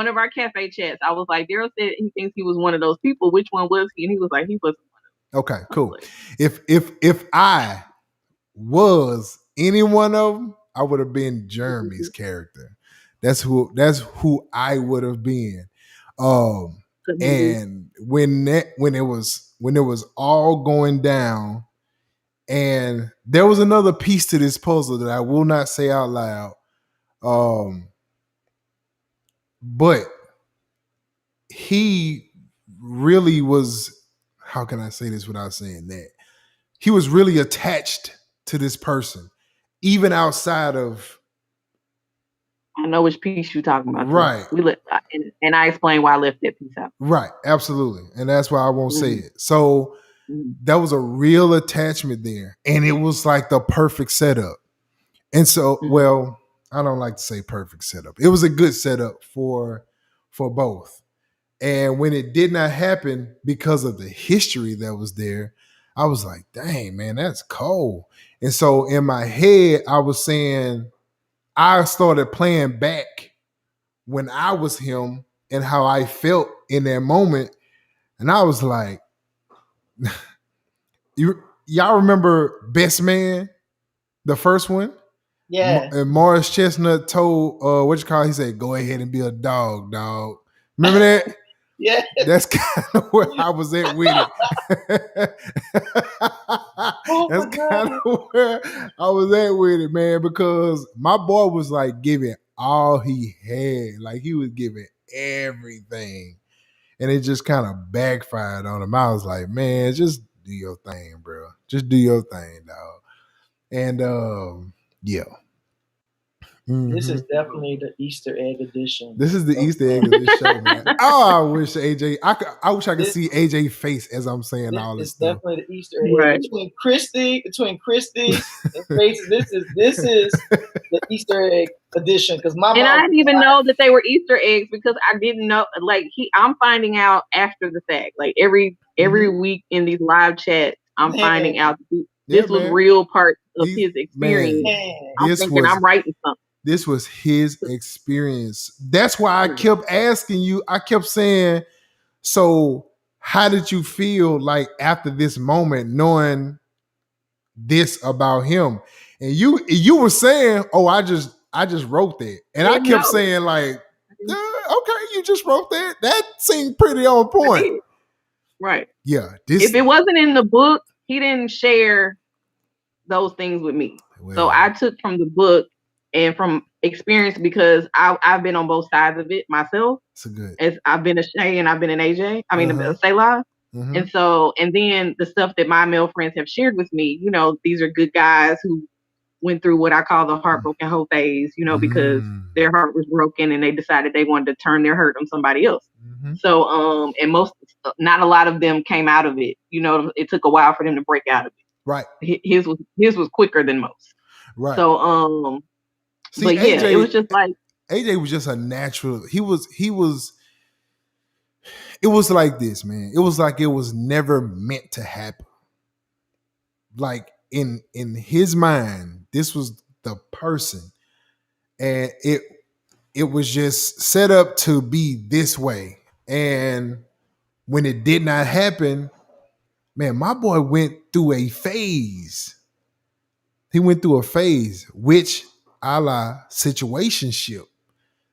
C: of our cafe chats. I was like, Daryl said he thinks he was one of those people. Which one was he? And he was like, he wasn't one of them.
A: Okay, cool. If I was any one of them, I would have been Jeremy's character. That's who I would have been. And when it was all going down, and there was another piece to this puzzle that I will not say out loud. But he really was, how can I say this without saying that? He was really attached to this person, even outside of.
C: I know which piece you're talking about.
A: Right.
C: And I explained why I left that piece out.
A: Right. Absolutely. And that's why I won't say it. So that was a real attachment there. And it was like the perfect setup. And so, well, I don't like to say perfect setup. It was a good setup for both. And when it did not happen because of the history that was there, I was like, dang, man, that's cold. And so in my head, I was saying, I started playing back when I was him and how I felt in that moment. And I was like, y'all remember Best Man, the first one?
D: Yeah.
A: And Morris Chestnut told, he said, go ahead and be a dog. Remember that?
D: Yeah.
A: That's kind of where I was at with it. That's kind of where I was at with it, man, because my boy was like giving all he had. Like he was giving everything. And it just kind of backfired on him. I was like, man, just do your thing, bro. Just do your thing, dog. And yeah.
D: This is definitely the Easter egg edition.
A: This is the Easter egg of this show, man. Oh, I wish AJ. I wish I could see AJ's face as I'm saying all this stuff.
D: Definitely the Easter egg between Christy and Faces. This is the Easter egg edition because my
C: and I didn't even know that they were Easter eggs because I didn't know. Like I'm finding out after the fact. Like every week in these live chats, I'm finding out this was real part of his experience. I'm thinking I'm writing something.
A: This was his experience. That's why I kept asking you. I kept saying, so how did you feel like after this moment, knowing this about him? And you were saying, oh, I just wrote that. And I kept saying like, okay, you just wrote that. That seemed pretty on point.
C: Right.
A: Yeah.
C: If it wasn't in the book, he didn't share those things with me. Well, so I took from the book and from experience because I've been on both sides of it myself.
A: So good.
C: As I've been a Shay and I've been an AJ. I mean, a Selah. And so, and then the stuff that my male friends have shared with me, you know, these are good guys who went through what I call the heartbroken hoe phase, you know, because their heart was broken and they decided they wanted to turn their hurt on somebody else. So, and not a lot of them came out of it. You know, it took a while for them to break out of it.
A: Right.
C: His was quicker than most.
A: Right.
C: So,
A: see,
C: but yeah,
A: AJ,
C: it was just like
A: AJ was just a natural. He was. It was like this, man. It was like it was never meant to happen. Like in his mind, this was the person, and it was just set up to be this way. And when it did not happen, man, my boy went through a phase. He went through a phase, which a la situationship,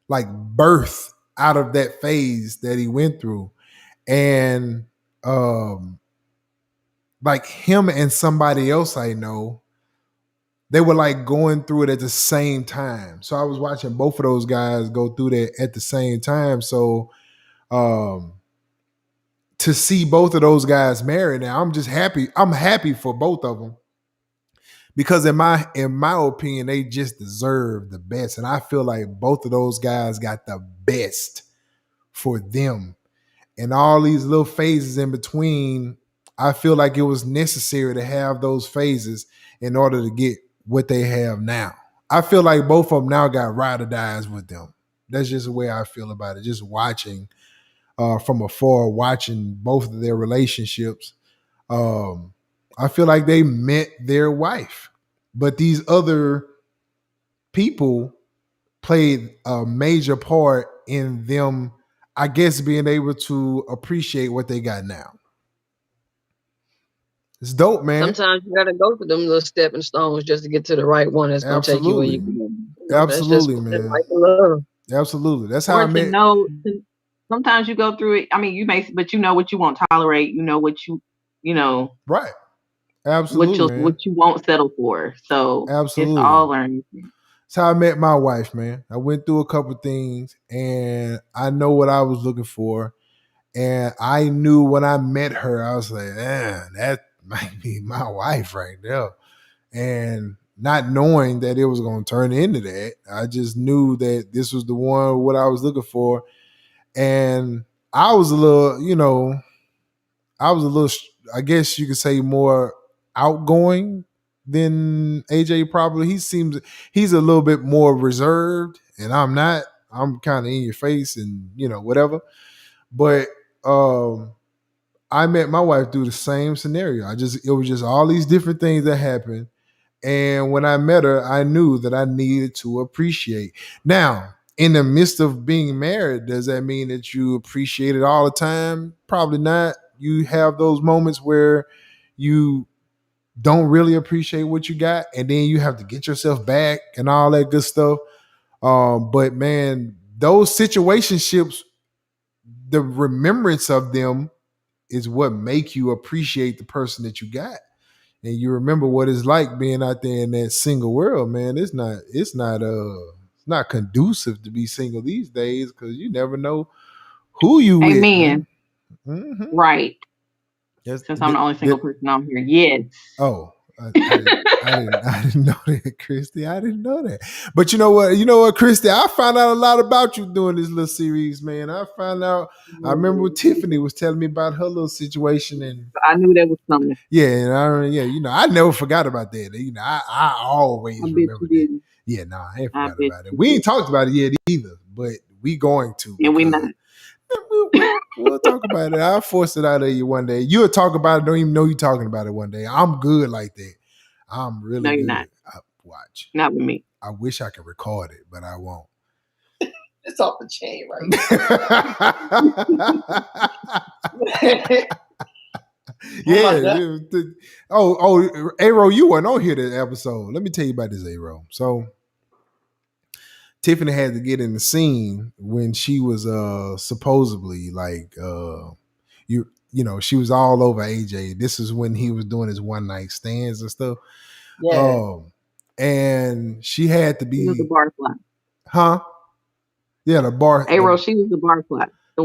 A: like birth out of that phase that he went through. And like him and somebody else I know, they were like going through it at the same time. So I was watching both of those guys go through that at the same time. So to see both of those guys married now, I'm just happy. I'm happy for both of them because in my opinion, they just deserve the best, and I feel like both of those guys got the best for them. And all these little phases in between, I feel like it was necessary to have those phases in order to get what they have now. I feel like both of them now got ride or dies with them. That's just the way I feel about it. Just watching from afar, watching both of their relationships. Um, I feel like they met their wife, but these other people played a major part in them, I guess, being able to appreciate what they got now. It's dope, man.
B: Sometimes you gotta go through them little stepping stones just to get to the right one that's gonna take you where you
A: Absolutely.
B: going. That's just
A: Absolutely,
B: that's
A: man.
B: like love.
A: Absolutely. That's how I
C: Or to
A: met.
C: know, sometimes you go through it. I mean, you may, but you know what you won't tolerate. You know what you know
A: Right. Absolutely, man.
C: what you won't settle for. So it's
A: Absolutely.
C: all learning.
A: That's how I met my wife, man. I went through a couple things and I know what I was looking for. And I knew when I met her, I was like, man, that might be my wife right there. And not knowing that it was going to turn into that, I just knew that this was the one, what I was looking for. And I was a little, I guess you could say more outgoing than AJ probably. He's a little bit more reserved and I'm not. I'm kind of in your face and, whatever. But I met my wife through the same scenario. It was just all these different things that happened. And when I met her, I knew that I needed to appreciate. Now, in the midst of being married, does that mean that you appreciate it all the time? Probably not. You have those moments where you don't really appreciate what you got, and then you have to get yourself back and all that good stuff. But man, those situationships, the remembrance of them is what make you appreciate the person that you got. And you remember what it's like being out there in that single world, man. It's not conducive to be single these days because you never know who you with, man.
C: Amen.
A: Mm-hmm.
C: Right.
A: Yes,
C: Since I'm the only single person on here. Yes.
A: Oh, I didn't know that, Christy. I didn't know that. But you know what, Christy? I found out a lot about you doing this little series, man. I remember what Tiffany was telling me about her little situation, and
C: I knew that was coming.
A: yeah, and I never forgot about that. I always
C: I bet
A: remember
C: you
A: that.
C: didn't.
A: Yeah, no, I ain't
C: I
A: forgot
C: bet
A: about it.
C: you
A: We ain't
C: didn't.
A: talked about it yet either, but we going to
C: And we
A: because
C: not.
A: we'll talk about it. I'll force it out of you one day. You'll talk about it, don't even know you're talking about it one day. I'm good like that. I'm
C: No,
A: really
C: you're
A: good.
C: not.
A: Watch.
C: Not with me.
A: I wish I could record it, but I won't.
D: It's off the chain, right?
A: Yeah. Aro, you weren't on here that episode. Let me tell you about this, Aro. So Tiffany had to get in the scene when she was supposedly like she was all over AJ. This is when he was doing his one night stands and stuff.
D: Yeah.
A: And she had to be.
C: She was the bar fly.
A: Huh? Yeah, the bar.
C: Arrow, she was the bar fly. The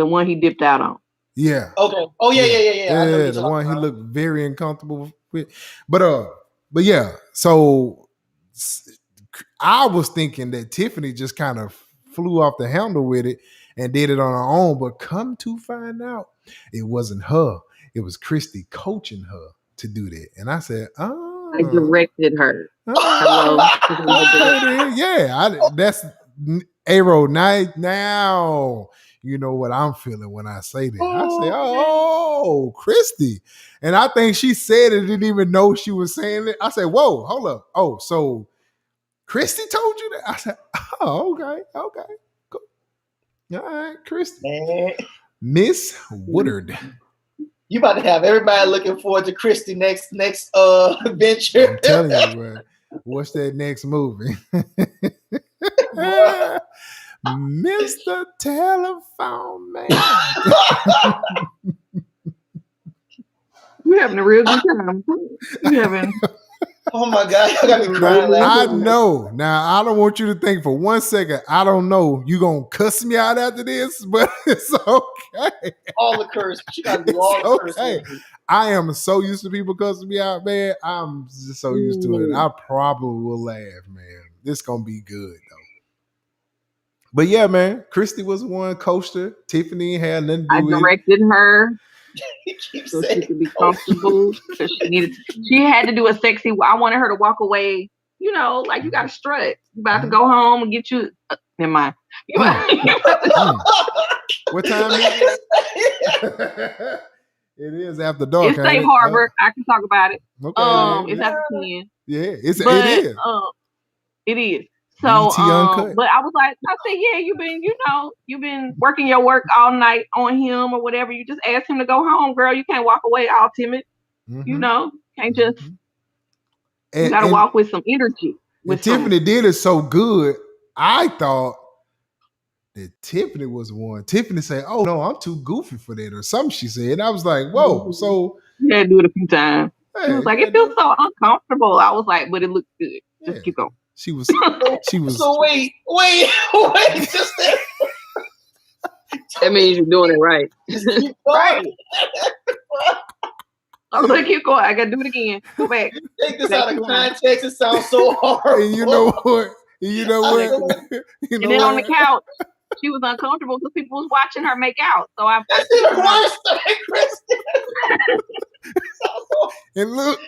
C: one he dipped out on.
A: Yeah.
D: Okay. Oh yeah. I know
A: Yeah,
D: you're
A: the
D: talking
A: one he
D: about.
A: looked very uncomfortable with. But yeah. So I was thinking that Tiffany just kind of flew off the handle with it and did it on her own. But come to find out, it wasn't her. It was Christy coaching her to do that. And I said,
C: I directed her.
A: Hello. Yeah, that's Arrow night now. You know what I'm feeling when I say that. I say, oh, Christy. And I think she said it, didn't even know she was saying it. I said, whoa, hold up. Oh, so Christy told you that? I said, oh, okay. Cool. All right, Christy.
D: Man.
A: Miss Woodard.
D: You about to have everybody looking forward to Christy next venture.
A: I'm telling you, bro. What's that next movie? Mr. Telephone Man.
C: You're having a real good time. You're having
D: Oh my God, y'all got me crying
A: I
D: laughing.
A: know. Now I don't want you to think for 1 second. I don't know. You gonna cuss me out after this, but it's okay.
D: All the curse. She got to do
A: It's
D: all the curse
A: okay.
D: words.
A: I am so used to people cussing me out, man. I'm just so used to it. I probably will laugh, man. This gonna be good though. But yeah, man, Christy was the one coaster. Tiffany had nothing to
C: I
A: do with it.
C: directed her
D: He keeps
C: so she
D: saying,
C: could be
D: "Oh,
C: comfortable because she had to do a sexy. I wanted her to walk away. Like you got to strut. You about to go home and get you. Never mind. You about
A: What time is it? It is after dark.
C: It's Safe Harbor. I can talk about it.
A: Okay.
C: It's after 10.
A: Yeah, it is.
C: It is. So,
A: BT Uncut.
C: but I said, yeah, you've been working your work all night on him or whatever. You just asked him to go home, girl. You can't walk away all timid. Can't just. You got to walk with some energy.
A: Tiffany did it so good. I thought that Tiffany was the one. Tiffany said, "Oh no, I'm too goofy for that," or something. She said, and I was like, "Whoa!" So
C: you had to do it a few times. She was like, "It feels so uncomfortable." I was like, "But it looks good. Just keep going."
A: She was.
D: So wait. Just
B: that means you're doing it right.
C: Right. I was like, keep going. I gotta do it again. Go back.
D: Take this out of context. It sounds so hard.
A: And you know what? And
C: then on the couch, she was uncomfortable because people was watching her make out. So
D: That's the worst thing, Kristen.
A: And look,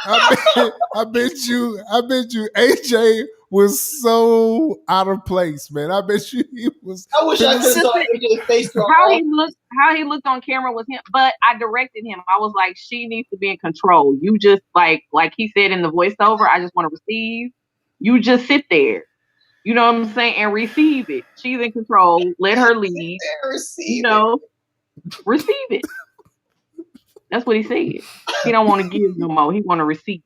A: I bet you, AJ was so out of place, man. I bet you he was.
D: I wish I could have saw AJ's face.
C: How he looked on camera was him, but I directed him. I was like, she needs to be in control. You just like he said in the voiceover, I just want to receive. You just sit there. You know what I'm saying? And receive it. She's in control. Let her lead. Receive it. That's what he said. He don't want to give no more. He want to receive.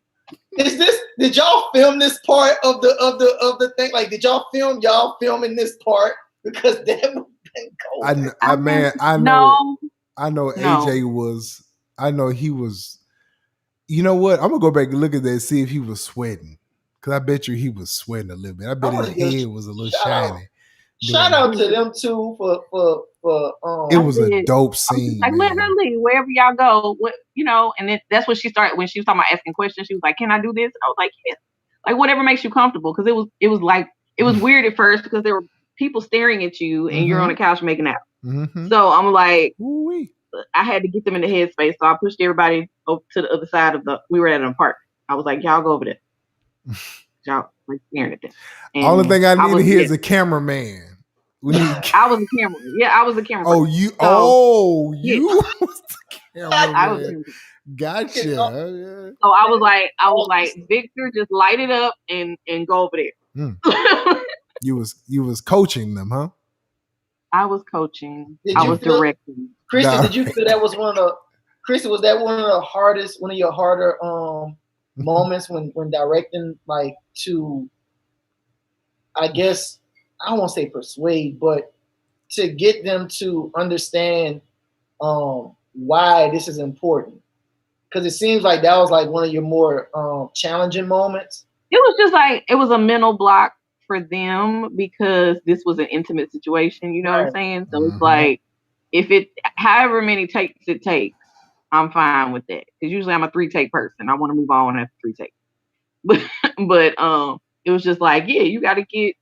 D: Did y'all film this part of the thing? Like, did y'all filming this part? Because that would have been cold.
A: I know AJ was. I know he was. You know what? I'm gonna go back and look at that and see if he was sweating. Because I bet you he was sweating a little bit. I bet his head was a little shiny.
D: Shout out to them too for
A: it was a dope scene.
C: Like, let her leave wherever y'all go. And then that's what she started when she was talking about asking questions. She was like, "Can I do this?" And I was like, "Yeah." Like whatever makes you comfortable. Because it was weird at first because there were people staring at you and you're on the couch making out. So I'm like, I had to get them in the headspace. So I pushed everybody over to the other side we were at an apartment. I was like, y'all go over there. Y'all like staring at them.
A: Only thing I need to hear is a cameraman.
C: I was a camera. Yeah, I was a camera.
A: Oh, you? So, you was the cameraman.
C: I was.
A: Gotcha.
C: So I was like, Victor, just light it up and go over there.
A: You was coaching them, huh?
C: I was coaching. I was directing.
D: Kristen, did you feel that was one of your harder moments when directing, like, to, I guess, I don't want to say persuade, but to get them to understand why this is important? Because it seems like that was like one of your more challenging moments.
C: It was just like, it was a mental block for them because this was an intimate situation, you know what I'm saying? So it's like, if it, however many takes it takes, I'm fine with that. Because usually I'm a 3-take person. I want to move on after 3 takes. But it was just like, yeah, you got to get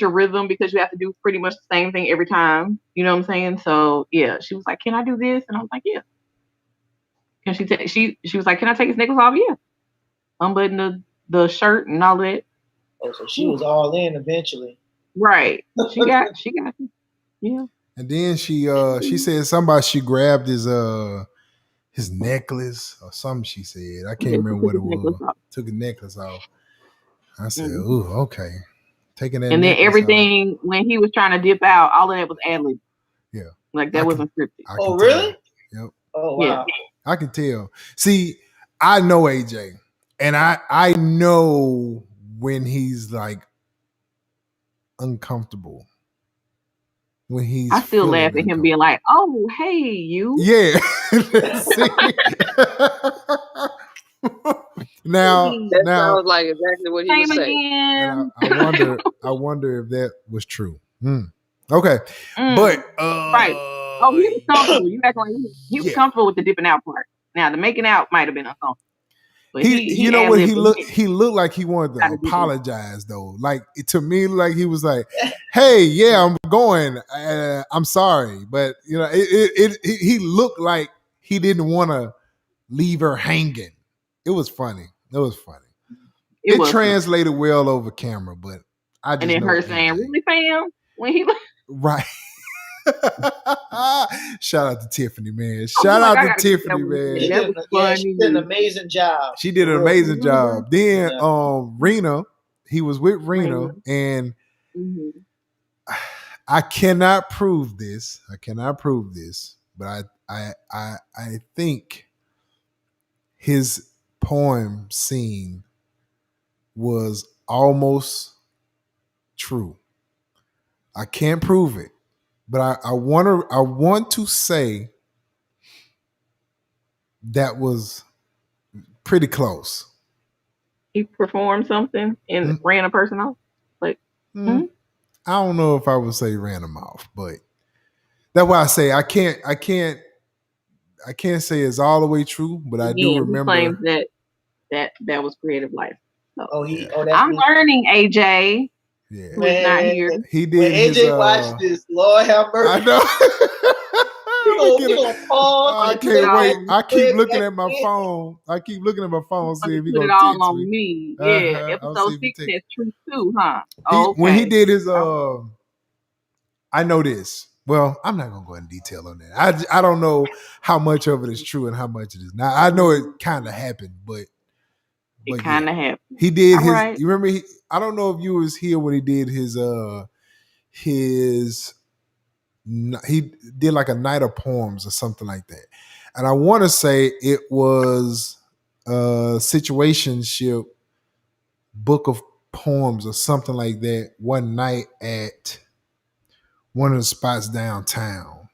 C: your rhythm because you have to do pretty much the same thing every time. You know what I'm saying? So yeah, she was like, "Can I do this?" And I was like, "Yeah." Can she was like, "Can I take his necklace off?" Yeah. Unbutton the shirt and all that.
D: Oh, so she was all in eventually.
C: Right. She got it. Yeah.
A: And then she said somebody she grabbed his necklace or something. She said, I can't remember what it was. Took a necklace off. I said, "Ooh, okay." Taking that.
C: And then everything when he was trying to dip out, all of that was ad-lib.
A: Yeah.
C: Like that wasn't scripted.
D: Oh, really?
A: Yep.
D: Oh, wow. Yeah.
A: I can tell. See, I know AJ, and I know when he's like uncomfortable. When he's,
C: I still laugh at him being like, "Oh, hey, you."
A: Yeah.
B: That
A: now,
B: sounds like exactly what he would
C: Same
B: say.
A: and
C: again.
A: I wonder if that was true. Okay, but
C: Right. Oh, he was comfortable. You act like he was
A: yeah,
C: comfortable with the dipping out part. Now the making out might have been uncomfortable, but
A: you
C: he
A: know
C: ad
A: what
C: libbed
A: he looked like he wanted to
C: how to do it.
A: apologize though. Like to me, like he was like, "Hey, yeah, I'm going. I'm sorry," but you know, he looked like he didn't want to leave her hanging. It was funny. It was funny.
C: It
A: It
C: was funny.
A: translated well over camera, but I
C: And
A: just
C: then
A: know
C: her
A: AJ.
C: saying, "Really, fam?" When he,
A: Right. Shout out to Tiffany, man.
C: I
A: Shout
C: was like,
A: out
C: I
A: to
C: gotta get that
A: Tiffany,
C: one.
A: man.
C: That was
D: She did an
C: funny.
D: amazing job.
A: She did an
D: For real.
A: amazing job. Then
D: Yeah.
A: Rena, he was with Rena,
C: Rena.
A: and
C: Mm-hmm.
A: I cannot prove this. I cannot prove this, but I think his poem scene was almost true. I can't prove it, but I want to say that was pretty close.
C: He performed something and
A: Mm,
C: ran a person off. Like,
A: mm, I don't know if I would say ran him off, but that's why I say I can't say it's all the way true, but I do
C: again, he claims
A: remember.
C: that was creative life. So
A: Yeah,
D: That's
C: I'm learning, AJ,
A: yeah.
C: who is not
D: man.
C: here.
A: He
D: When
A: did his.
D: AJ watched this, Lord have
A: I
D: mercy.
A: know.
D: He
A: I'm gonna get
D: gonna pause
A: I
C: He
D: and
C: put it
A: can't
D: play
A: wait.
D: back,
C: all
A: I keep
D: play it
A: looking
D: back
A: at my
D: again.
A: phone. I keep looking at my phone, see
C: he
A: if he
C: put it
A: gonna
C: all
A: text
C: on
A: me.
C: me. Yeah.
A: I'll see
C: Episode
A: if he
C: 6
A: text.
C: has truth too, huh?
A: He when he
C: Okay.
A: did his
C: All
A: I know this. Well, I'm not gonna go into detail on that. I don't know how much of it is true and how much it is not. I know it kind of happened,
C: It
A: yeah,
C: kind of happened.
A: he did
C: All
A: his.
C: right.
A: You remember? I don't know if you was here when he did his. He did like a night of poems or something like that, and I want to say it was a situationship book of poems or something like that. One night at one of the spots downtown.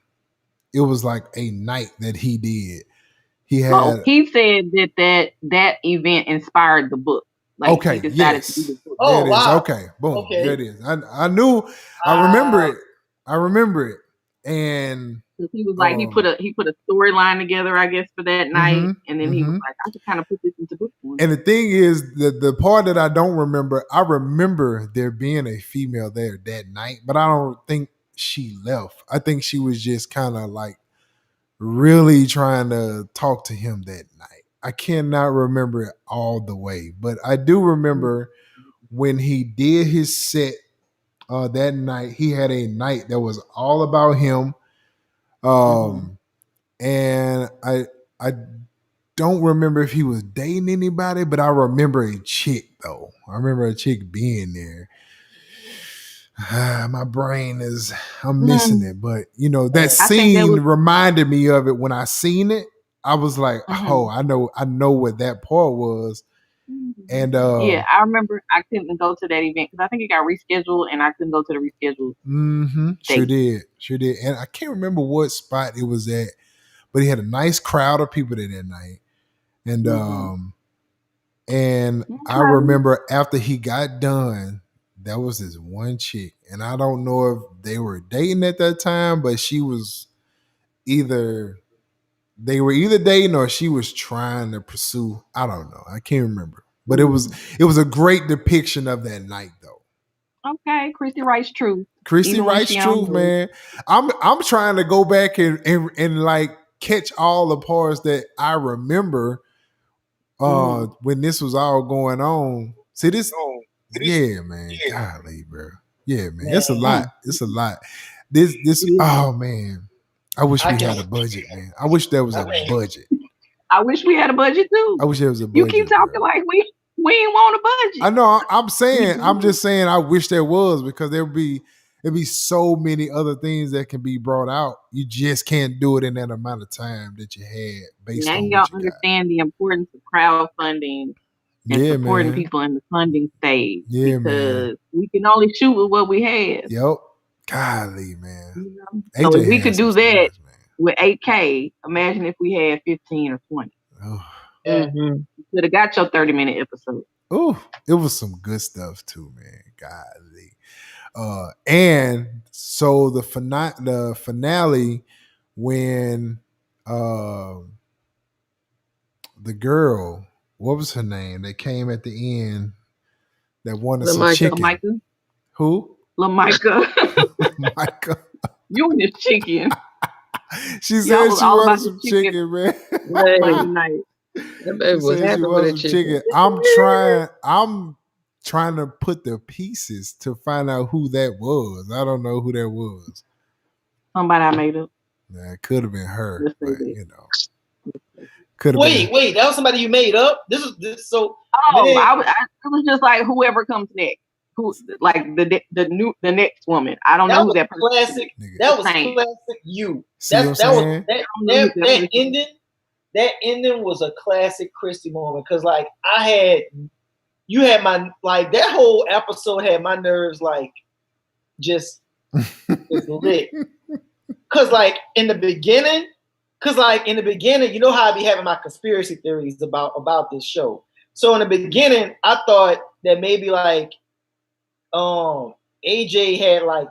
A: It was like a night that he did. He
C: Oh,
A: had
C: he said that event inspired the book. Like he
A: okay,
C: decided to do
A: yes.
C: the book.
A: There
D: Oh
A: it is.
D: wow.
A: Okay, boom. There
D: Okay.
A: it is. I knew I remember
D: Wow.
A: it. I remember it. And
C: Because he was like he put a storyline together, I guess, for that night, and then he was like, I could kind of put this into book form.
A: And the thing is, the part that I don't remember, I remember there being a female there that night, but I don't think she left. I think she was just kind of like really trying to talk to him that night. I cannot remember it all the way, but I do remember when he did his set that night. He had a night that was all about him, and I don't remember if he was dating anybody, but I remember a chick though. I remember a chick being there. My brain is I'm missing it, but you know that
C: I think that
A: scene
C: was
A: reminded me of it when I seen it. I was like, oh,
C: mhm.
A: I know what that part was, and
C: Yeah, I remember I couldn't go to that event because I think it got rescheduled and I couldn't go to the rescheduled
A: sure
C: date.
A: did, and I can't remember what spot it was at, but he had a nice crowd of people there that night, and and I
C: Okay.
A: remember after he got done, there was this one chick, and I don't know if they were dating at that time, but she was either they were either dating or she was trying to pursue. I don't know. I can't remember. But it was a great depiction of that night though.
C: Okay, Christy writes truth,
A: Christy
C: even when
A: writes
C: she on
A: truth,
C: the
A: man. I'm trying to go back and like catch all the parts that I remember when this was all going on. See this yeah, man. Golly, bro. Yeah, man. It's a lot.
D: Man.
A: It's a lot. This oh man. I wish
D: I
A: we
D: can
A: had a budget, man. I wish there was
D: I
A: a
D: mean
A: budget.
C: I wish we had a budget
A: I
C: too.
A: wish there was a
C: You keep
A: budget, bro.
C: talking like we ain't want a
A: I
C: budget.
A: know.
C: We
A: I'm
C: do.
A: just saying. I wish there was because there'd be so many other things that can be brought out. You just can't do it in that amount of time that you had based
C: Now
A: on
C: y'all
A: what you got.
C: understand the importance of crowdfunding and
A: Yeah,
C: supporting
A: man.
C: people in the funding stage
A: Yeah, man.
C: because we can only shoot with what we have.
A: Yep. Golly, man.
C: You know? So if
A: AJ
C: we
A: had
C: could
A: some
C: do that
A: stories, man.
C: with 8K, imagine if we had 15 or 20.
A: Oh.
D: Yeah.
C: You could have got your 30-minute episode.
A: Ooh, it was some good stuff too, man. Golly. And so the finale when the girl, what was her name? That came at the end that wanted some
B: LaMicah.
A: chicken.
C: LaMicah.
A: Who?
C: LaMicah.
A: Micah.
C: You and this chicken.
A: She
C: Y'all
A: said
C: was
A: she
C: all
A: wanted
C: about the
A: some
C: chicken
A: chicken, man.
C: Monday night.
B: That baby
A: She
B: was
A: said she
B: happy with
A: wanted
B: that
A: some
B: chicken.
A: chicken. I'm trying to put the pieces to find out who that was. I don't know who that was.
C: Somebody I made up.
A: Nah, it could have been her,
C: Let's say
A: but
C: that.
A: you know, could have been.
D: Wait, that was somebody you made up. This so.
C: Oh,
D: Man,
C: it was just like whoever comes next. Who like the next woman? I don't know who that person
D: classic.
C: is.
D: That was
C: Same.
D: classic. You.
A: See what I'm
D: That
A: saying?
D: was that ending. That ending was a classic Christy moment because like you had my like that whole episode had my nerves like just lit. Cause like in the beginning, you know how I be having my conspiracy theories about this show. So in the beginning, I thought that maybe like AJ had like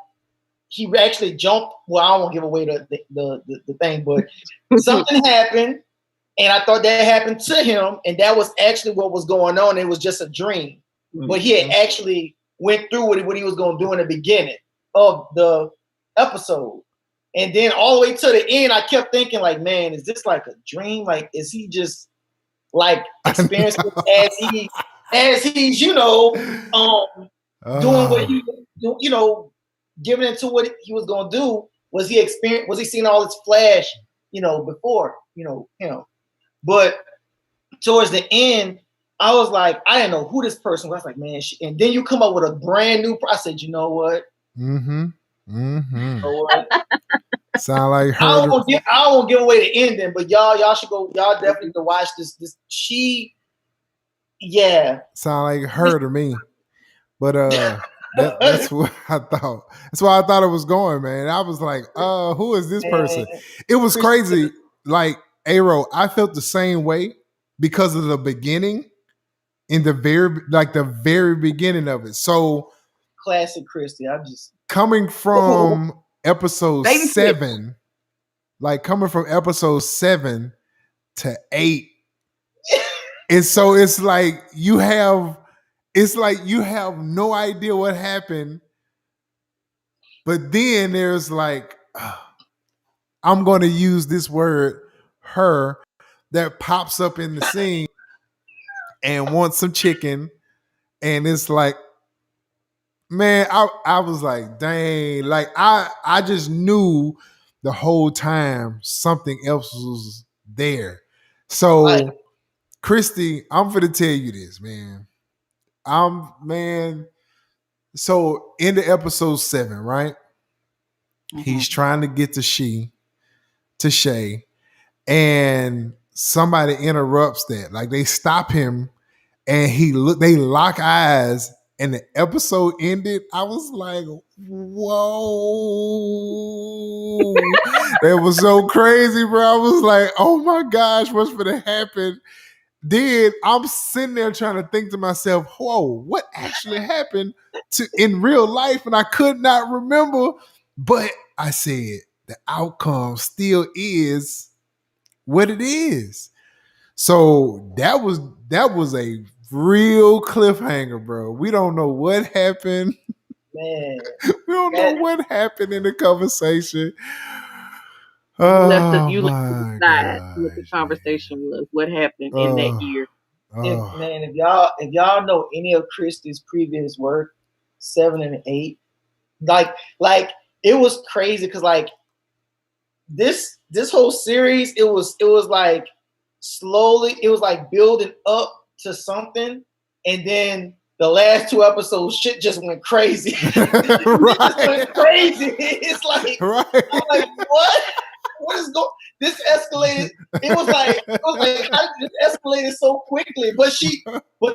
D: he actually jumped. Well, I don't want to give away the thing, but something happened, and I thought that happened to him, and that was actually what was going on. It was just a dream, but he had actually went through what he was going to do in the beginning of the episode. And then all the way to the end, I kept thinking, like, man, is this like a dream? Like, is he just like experiencing as he's doing what he giving into what he was gonna do? Was he seeing all this flash, before, him? But towards the end, I was like, I didn't know who this person was. I was like, man, and then you come up with a brand new. I said, you know what?
A: Sound like her.
D: I won't give away the ending, but y'all should go. Y'all definitely need to watch this.
A: Sound like her to me. But that's what I thought. That's why I thought it was going, man. I was like, who is this person? It was crazy. Like, Aero, I felt the same way because of the beginning in the very beginning of it. So
D: classic Christy. I just
A: coming from episode 7, like coming from episode 7 to 8. And so it's like you have no idea what happened. But then there's like, I'm going to use this word, her, that pops up in the scene and wants some chicken. And it's like, man, I was like, dang, like I just knew the whole time something else was there. So, Christy, I'm going to tell you this, man. So in the episode 7, right? He's trying to get to Shay, and somebody interrupts that. Like they stop him, and they lock eyes, and the episode ended. I was like, whoa. That was so crazy, bro. I was like, oh my gosh, what's gonna happen? Then I'm sitting there trying to think to myself, whoa, what actually happened in real life? And I could not remember, but I said the outcome still is what it is. So that was a real cliffhanger, bro. We don't know what happened.
D: Man,
A: we don't know what happened in the conversation.
C: You left to decide what the conversation was, what happened in that year.
D: If y'all know any of Christy's previous work, 7 and 8, like it was crazy because like this whole series, it was like slowly, it was like building up to something, and then the last 2 episodes, shit just went crazy.
A: Right.
D: Just went crazy. It's like, right. I'm like, what? What is going? This escalated. It was like how did this escalated so quickly? But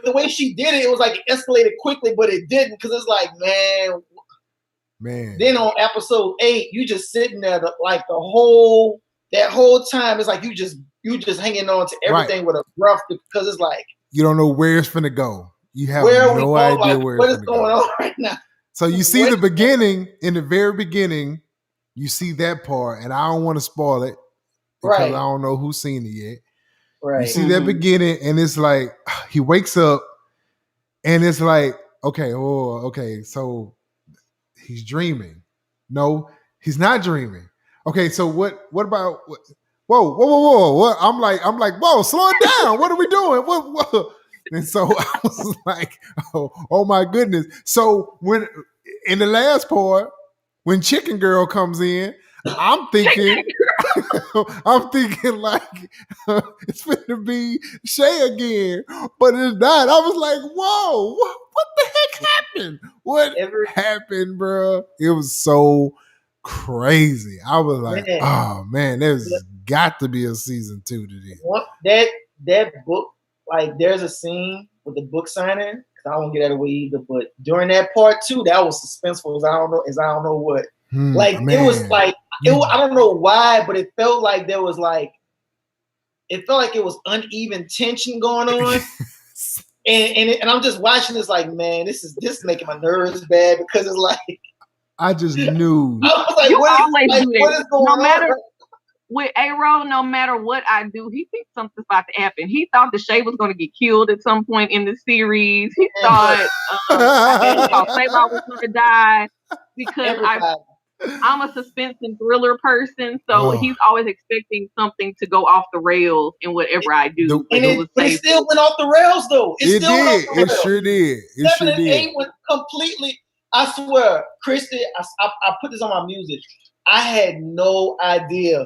D: the way she did it, it was like it escalated quickly, but it didn't, because it's like, man. Then on episode 8, you just sitting there like that whole time. It's like you just you just hanging on to everything with a breath because it's like
A: you don't know where it's finna go. You have no
D: idea
A: like,
D: where
A: what
D: is going on right now.
A: So you see the beginning, in the very beginning, you see that part, and I don't want to spoil it because I don't know who's seen it yet.
D: Right.
A: You see that beginning, and it's like he wakes up, and it's like, okay, so he's dreaming. No, he's not dreaming. Okay, so what about whoa. What? I'm like, whoa, slow it down. What are we doing? What? And so I was like, oh my goodness. So when in the last part, when Chicken Girl comes in, I'm thinking like it's gonna be Shay again, but it's not. I was like, whoa, what the heck happened? What happened, bro? It was so crazy. I was like, oh man, there's got to be a season 2 to this.
D: That book, like there's a scene with the book signing, because I won't get that away either, but during that part 2, that was suspenseful as I don't know what. It was like I don't know why, but it felt like there was like it was uneven tension going on. and I'm just watching this like, man, this is making my nerves bad because it's like
A: I just knew.
D: I was like,
C: you
D: what
C: always do that.
D: What is going on?
C: With A-Roll, no matter what I do, he thinks something's about to happen. He thought the Shay was going to get killed at some point in the series. He thought Sayla was going to die because I'm a suspense and thriller person, so he's always expecting something to go off the rails in whatever I do.
D: But it still went off the rails, though.
A: It did. It sure did.
D: 7 and 8 went completely. I swear, Christy, I put this on my music. I had no idea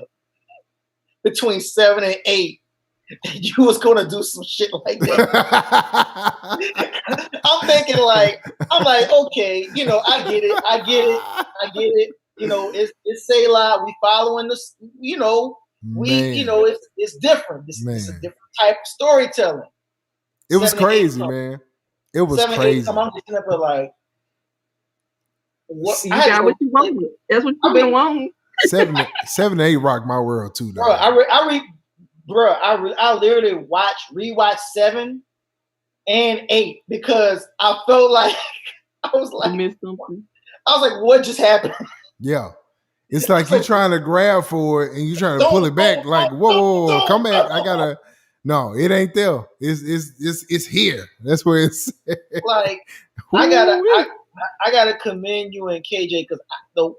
D: between 7 and 8 that you was gonna do some shit like that. I'm thinking like, okay, I get it. It's Sayla. We following this. It's different. It's a different type of storytelling.
A: It was crazy, man. It was
D: 7,
A: crazy.
D: 8, I'm just up there like,
C: what? You got what you want. That's what you've been wanting.
A: 7 to 8 rocked my world too, though.
D: I literally rewatched 7 and 8 because I felt like I was like, what just happened?
A: Yeah. It's like you're trying to grab for it and you're trying to pull it back. Like, whoa, come back. No, it ain't there. It's here. That's where it's
D: like. I gotta commend you and KJ because the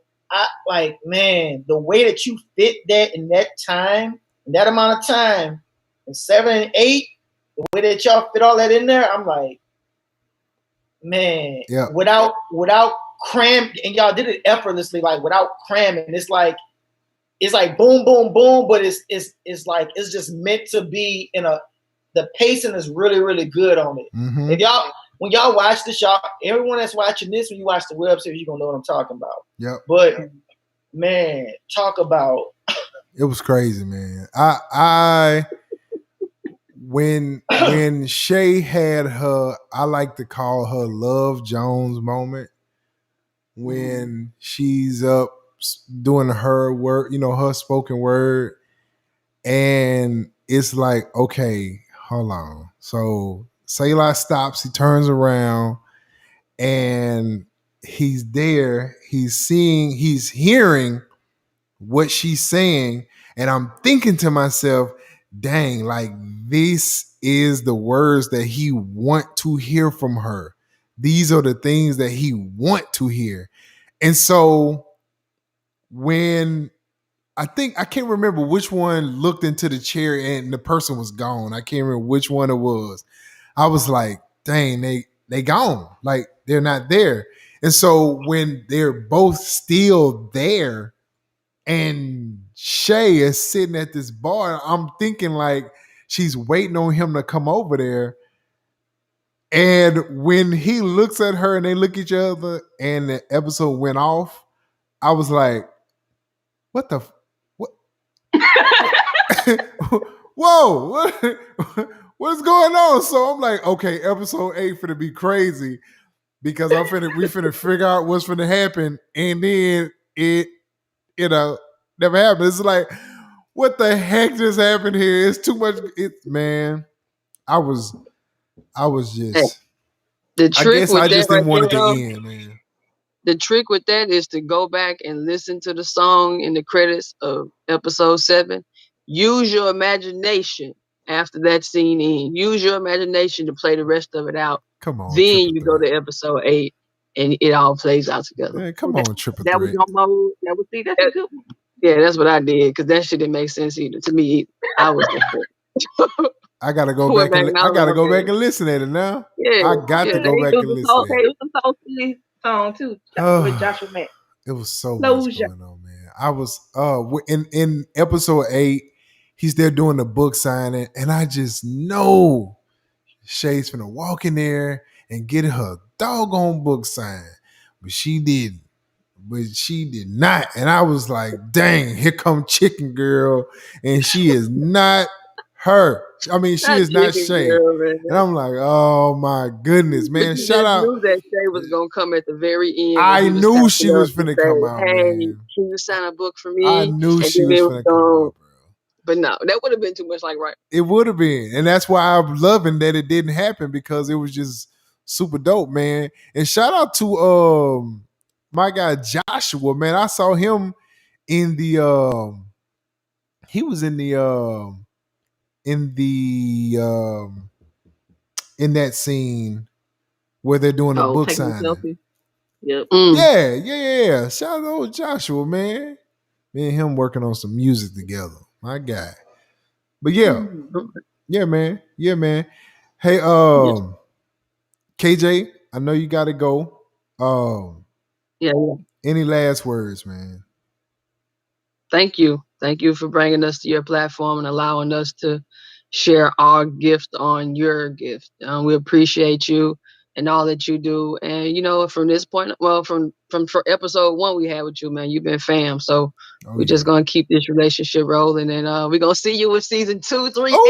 D: way that you fit that in that time, in that amount of time, in 7 and 8, the way that y'all fit all that in there, I'm like, man, without cram, and y'all did it effortlessly, like without cramming. It's like boom, boom, boom, but it's like it's just meant to be the pacing is really, really good on it.
A: Mm-hmm.
D: When y'all watch this, everyone that's watching this, when you watch the web series, you're gonna know what I'm talking about.
A: Yep.
D: But man, talk about
A: it was crazy, man. I when Shay had her, I like to call her Love Jones moment, when she's up doing her work, her spoken word, and it's like, okay, hold on. So Sayla stops, he turns around, and he's there, he's hearing what she's saying, and I'm thinking to myself, dang, like this is the words that he want to hear from her. These are the things that he want to hear. And so when I can't remember which one looked into the chair and the person was gone. I can't remember which one it was. I was like, dang, they gone. Like they're not there. And so when they're both still there and Shay is sitting at this bar, I'm thinking like she's waiting on him to come over there. And when he looks at her and they look at each other and the episode went off, I was like, what the what? Whoa, what's going on? So I'm like, okay, episode 8 finna be crazy because we finna figure out what's finna happen, and then it never happened. It's like, What the heck just happened here? It's too much. Man, I was, I was
B: Hey,
A: just.
B: the
A: I
B: trick
A: guess
B: with
A: I
B: that
A: just
B: right
A: didn't want
B: there,
A: it to
B: though,
A: end, man.
B: the trick with that is to go back and listen to the song in the credits of episode 7. Use your imagination after that scene ends. Use your imagination to play the rest of it out.
A: Come on,
B: Then
A: triple
B: you go
A: threat.
B: to episode 8 and it all plays out together.
A: Man, come
C: That,
A: on, triple
C: that was
A: threat.
C: your mode. That was see. That's a
B: That-
C: good one.
B: yeah, that's what I did because that shit didn't make sense either to me either. I was confused.
A: I gotta go
B: I went
A: back
B: back
A: and
B: and I
A: I
B: was
A: gotta
B: like,
A: go back
B: okay,
A: and listen at it now.
B: yeah,
A: I got
B: yeah,
A: to go
C: It
A: back
C: was
A: and
C: a
A: listen
C: soul.
A: at
C: It
A: it.
C: was a soul silly song too with Joshua Mack.
A: It was so much
C: Closure.
A: going on, man. I was in episode 8, he's there doing the book signing, and I just know Shay's finna walk in there and get her doggone book signed. But she didn't. But she did not. And I was like, dang, here come Chicken Girl. And she is not her. I mean, she
B: that
A: is not
B: chicken
A: Shay.
B: girl, man.
A: And I'm like, oh my goodness,
B: But
A: man.
B: you
A: Shout
B: just
A: out.
B: knew that Shay was gonna come at the very end when
A: I
B: he was
A: knew
B: tapping
A: she
B: up
A: was
B: to
A: finna
B: say,
A: come out,
B: "Hey,
A: man.
B: can you sign a book for
A: I
B: me?"
A: knew
B: And
A: she
B: then
A: was
B: it was
A: finna come
B: gone.
A: out, bro.
B: But no, that would have been too much like right.
A: It would have been. And that's why I'm loving that it didn't happen because it was just super dope, man. And shout out to my guy Joshua, man. I saw him in the he was in the in that scene where they're doing a
C: Oh,
A: book
C: taking a
A: signing.
C: selfie. Yep.
B: Mm.
A: Yeah. Shout out to Joshua, man. Me and him working on some music together. My guy. But yeah, yeah, man. Yeah, man. Hey,
B: Yes.
A: KJ, I know you gotta go.
B: Yeah, yeah.
A: Any last words, man?
B: Thank you. Thank you for bringing us to your platform and allowing us to share our gift on your gift. We appreciate you and all that you do. And you know, from this point, well, from for episode 1 we had with you, man, you've been fam. So
A: Oh
B: we're just
A: yeah.
B: gonna keep this relationship rolling, and we're gonna see you with season 2, 3, and 4.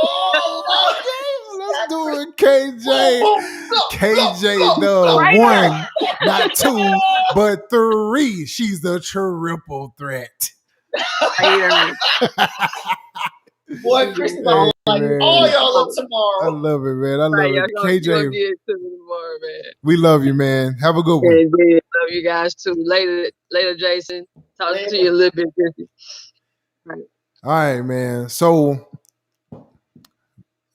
A: Oh, okay. Let's do it, KJ. KJ, the
C: Right there.
A: one, not two, but three. She's the triple threat.
C: Later.
D: Boy, Chris is
A: Hey
D: all like all
A: man,
D: y'all up
A: I
D: tomorrow.
A: love it, man. I
B: Right,
A: love
B: y'all
A: it.
B: gonna, you gonna
A: KJ,
B: get it to me tomorrow, man.
A: we love you, man. Have a good one.
B: And then love you guys too. Later, Jason. Talk to you a little bit, Jesse. Right.
A: All right, man. So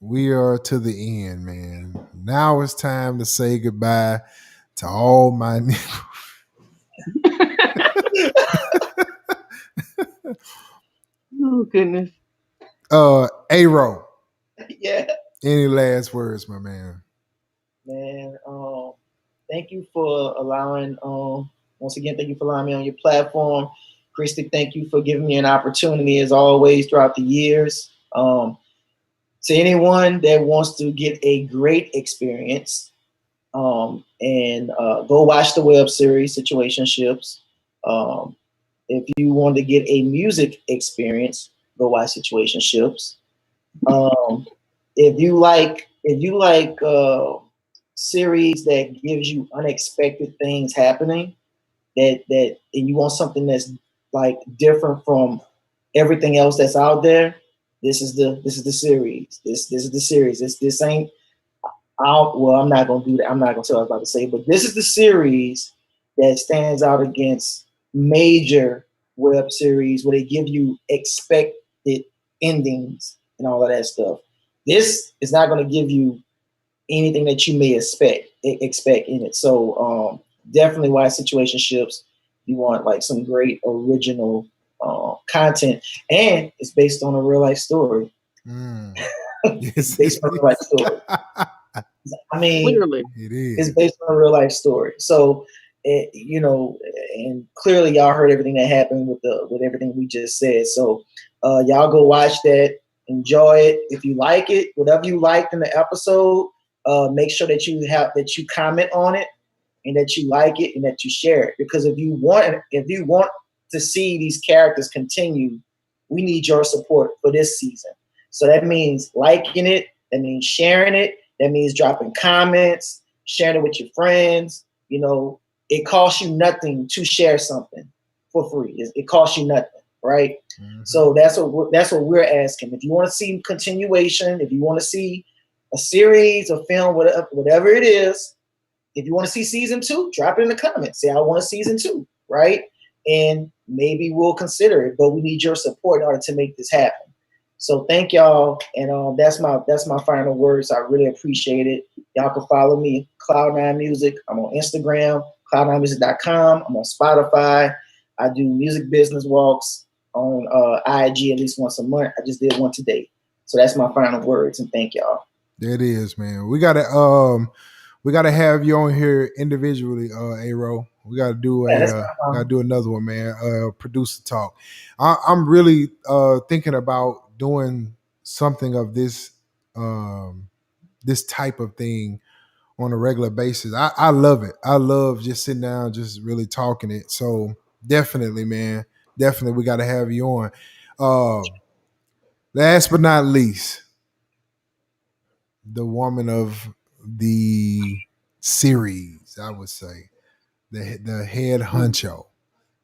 A: we are to the end, man. Now it's time to say goodbye to all my
C: Oh goodness.
A: A-Ro.
D: Yeah,
A: Any last words, my man?
D: man. Thank you for allowing. Once again, thank you for allowing me on your platform, Christy. Thank you for giving me an opportunity, as always, throughout the years. To anyone that wants to get a great experience, and go watch the web series Situationships. If you want to get a music experience, go watch Situationships. If you like series that gives you unexpected things happening, and you want something that's like different from everything else that's out there, this is the series. This is the series. This ain't out. Well, I'm not gonna do that. I'm not gonna tell what I was about to say, but this is the series that stands out against major web series where they give you expected endings and all of that stuff. This is not gonna give you anything that you may expect in it. So definitely watch Situationships. You want like some great original content, and it's based on a real life story. It's
A: Yes,
D: based on a real life story. I mean,
B: Clearly.
A: it
D: it's
A: is.
D: based on a real life story. So, and clearly y'all heard everything that happened with everything we just said. So, y'all go watch that, enjoy it. If you like it, whatever you liked in the episode, make sure that you comment on it and that you like it and that you share it. Because if you want to see these characters continue, we need your support for this season. So that means liking it, that means sharing it, that means dropping comments, sharing it with your friends. It costs you nothing to share something for free. It costs you nothing, right?
A: Mm-hmm.
D: So that's what we're asking. If you want to see continuation, if you want to see a series, a film, whatever it is, if you want to see season 2, drop it in the comments. Say I want a season 2, right? And maybe we'll consider it, but we need your support in order to make this happen. So thank y'all, and that's my final words. I really appreciate it. Y'all can follow me, Cloud9 Music. I'm on Instagram, cloud9music.com. I'm on Spotify. I do music business walks on IG at least once a month. I just did one today. So that's my final words, and thank y'all.
A: That is, man. We gotta have you on here individually, Aro. We gotta do another one, man. Producer talk. I'm really thinking about doing something of this type of thing on a regular basis. I love it. I love just sitting down, just really talking it. So definitely, man. Definitely, we got to have you on. Last but not least, the woman of the series, I would say, the head honcho,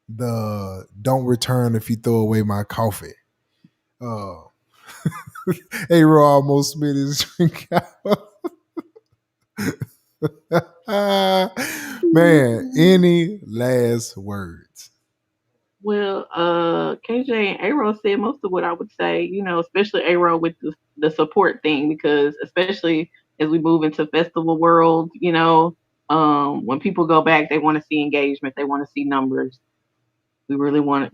A: the don't return if you throw away my coffee. A-Roll almost spit his drink out. Man, any last words?
C: Well, KJ and A-Roll said most of what I would say, especially A-Roll with the support thing, because especially as we move into festival world, when people go back, they want to see engagement, they want to see numbers. We really want,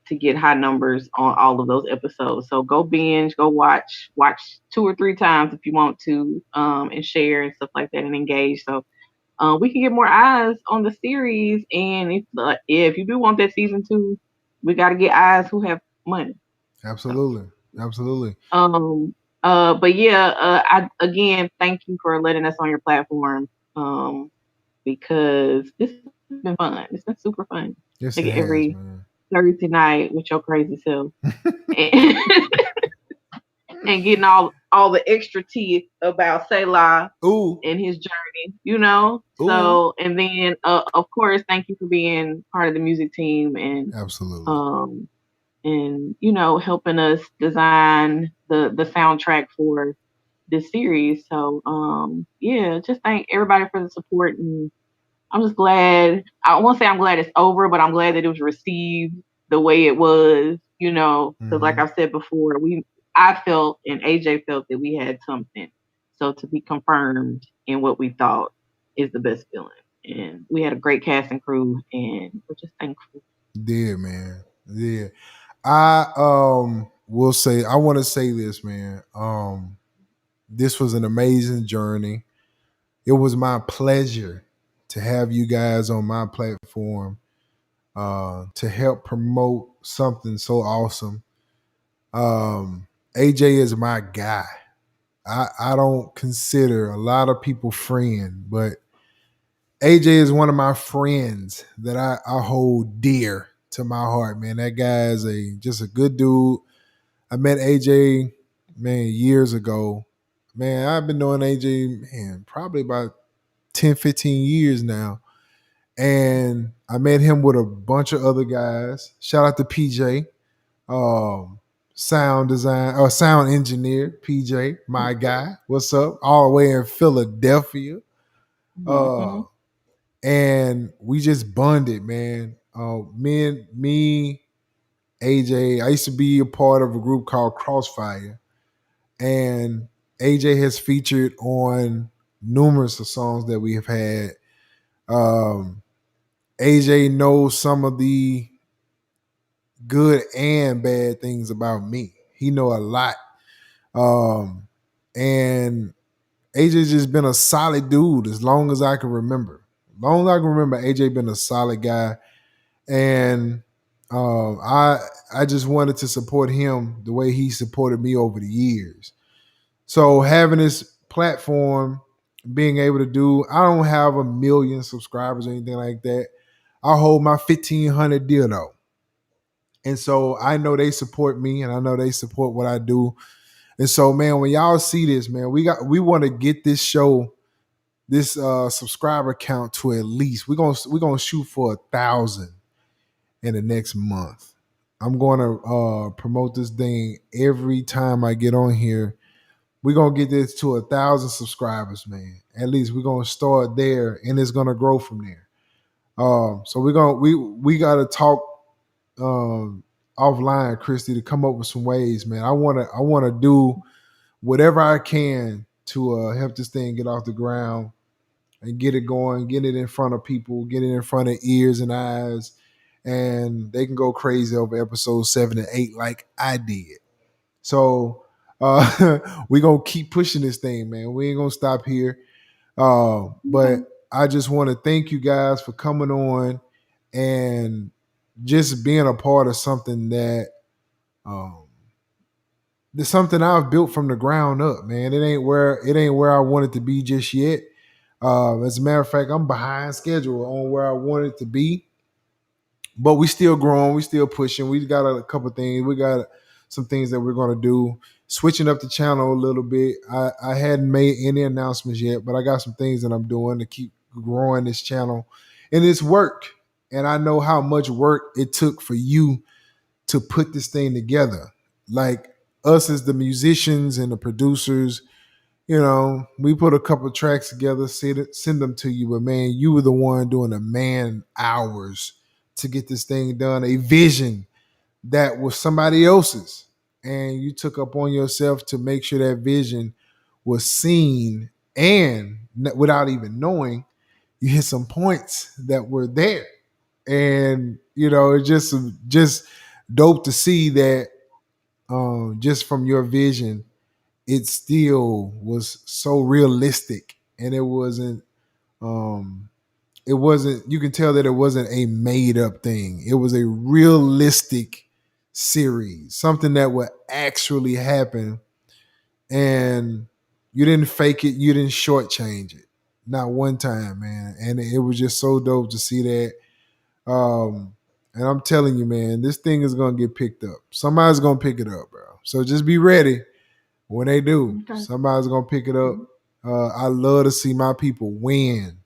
C: to get high numbers on all of those episodes. So go binge, go watch 2 or 3 times if you want to, and share and stuff like that and engage. So we can get more eyes on the series. And if you do want that season 2, we got to get eyes who have money.
A: Absolutely, absolutely.
C: But yeah, I again thank you for letting us on your platform. Because this has been fun. It's been super fun.
A: Yes,
C: like
A: it has,
C: every
A: man.
C: Thursday night with your crazy self. and, and getting all the extra teeth about Selah and his journey, So, and then, of course, thank you for being part of the music team and
A: absolutely,
C: and helping us design the soundtrack for this series. So, yeah, just thank everybody for the support, and I'm just glad. I won't say I'm glad it's over, but I'm glad that it was received the way it was. Because like I've said before, I felt and AJ felt that we had something. So to be confirmed in what we thought is the best feeling. And we had a great cast and crew, and we're just thankful.
A: Yeah, man. Yeah. I will say I want to say this, man. This was an amazing journey. It was my pleasure to have you guys on my platform to help promote something so awesome. AJ is my guy. I don't consider a lot of people friend, but AJ is one of my friends that I hold dear to my heart, man. That guy is just a good dude. I met AJ, man, years ago. Man, I've been knowing AJ, man, probably about 10, 15 years now. And I met him with a bunch of other guys. Shout out to PJ, um, sound engineer, PJ, my guy. What's up? All the way in Philadelphia.
C: Mm-hmm.
A: And we just bonded, man. Me, AJ. I used to be a part of a group called Crossfire, and AJ has featured on numerous of songs that we have had. AJ knows some of the good and bad things about me. He know a lot, and AJ just been a solid dude as long as I can remember. As long as I can remember, AJ been a solid guy, and I just wanted to support him the way he supported me over the years. So having this platform, being able to do, I don't have a million subscribers or anything like that. I hold my 1,500 deal though. And so I know they support me and I know they support what I do. And so, man, when y'all see this, man, we want to get this show, this subscriber count to at least we're gonna shoot for 1,000 in the next month. I'm going to promote this thing every time I get on here. We're going to get this to 1,000 subscribers, man. At least we're going to start there, and it's going to grow from there. So we got to talk offline, Christy, to come up with some ways, man. I want to do whatever I can to help this thing get off the ground and get it going, get it in front of people, get it in front of ears and eyes, and they can go crazy over episode 7 and 8 like I did. So we're gonna keep pushing this thing, man. We ain't gonna stop here. But I just want to thank you guys for coming on and just being a part of something that there's something I've built from the ground up, man. It ain't where I want it to be just yet. As a matter of fact, I'm behind schedule on where I want it to be, but we still growing, we still pushing. We got a couple things. We got some things that we're gonna do. Switching up the channel a little bit. I hadn't made any announcements yet, but I got some things that I'm doing to keep growing this channel, and it's work. And I know how much work it took for you to put this thing together. Like us as the musicians and the producers, we put a couple of tracks together, send them to you. But man, you were the one doing the man hours to get this thing done, a vision that was somebody else's. And you took up on yourself to make sure that vision was seen. And without even knowing, you hit some points that were there. And, it's just dope to see that just from your vision, it still was so realistic, and you can tell that it wasn't a made up thing. It was a realistic series, something that would actually happen, and you didn't fake it, you didn't shortchange it, not one time, man. And it was just so dope to see that. And I'm telling you, man, this thing is gonna get picked up. Somebody's gonna pick it up, bro. So just be ready. When they do, somebody's gonna pick it up. I love to see my people win.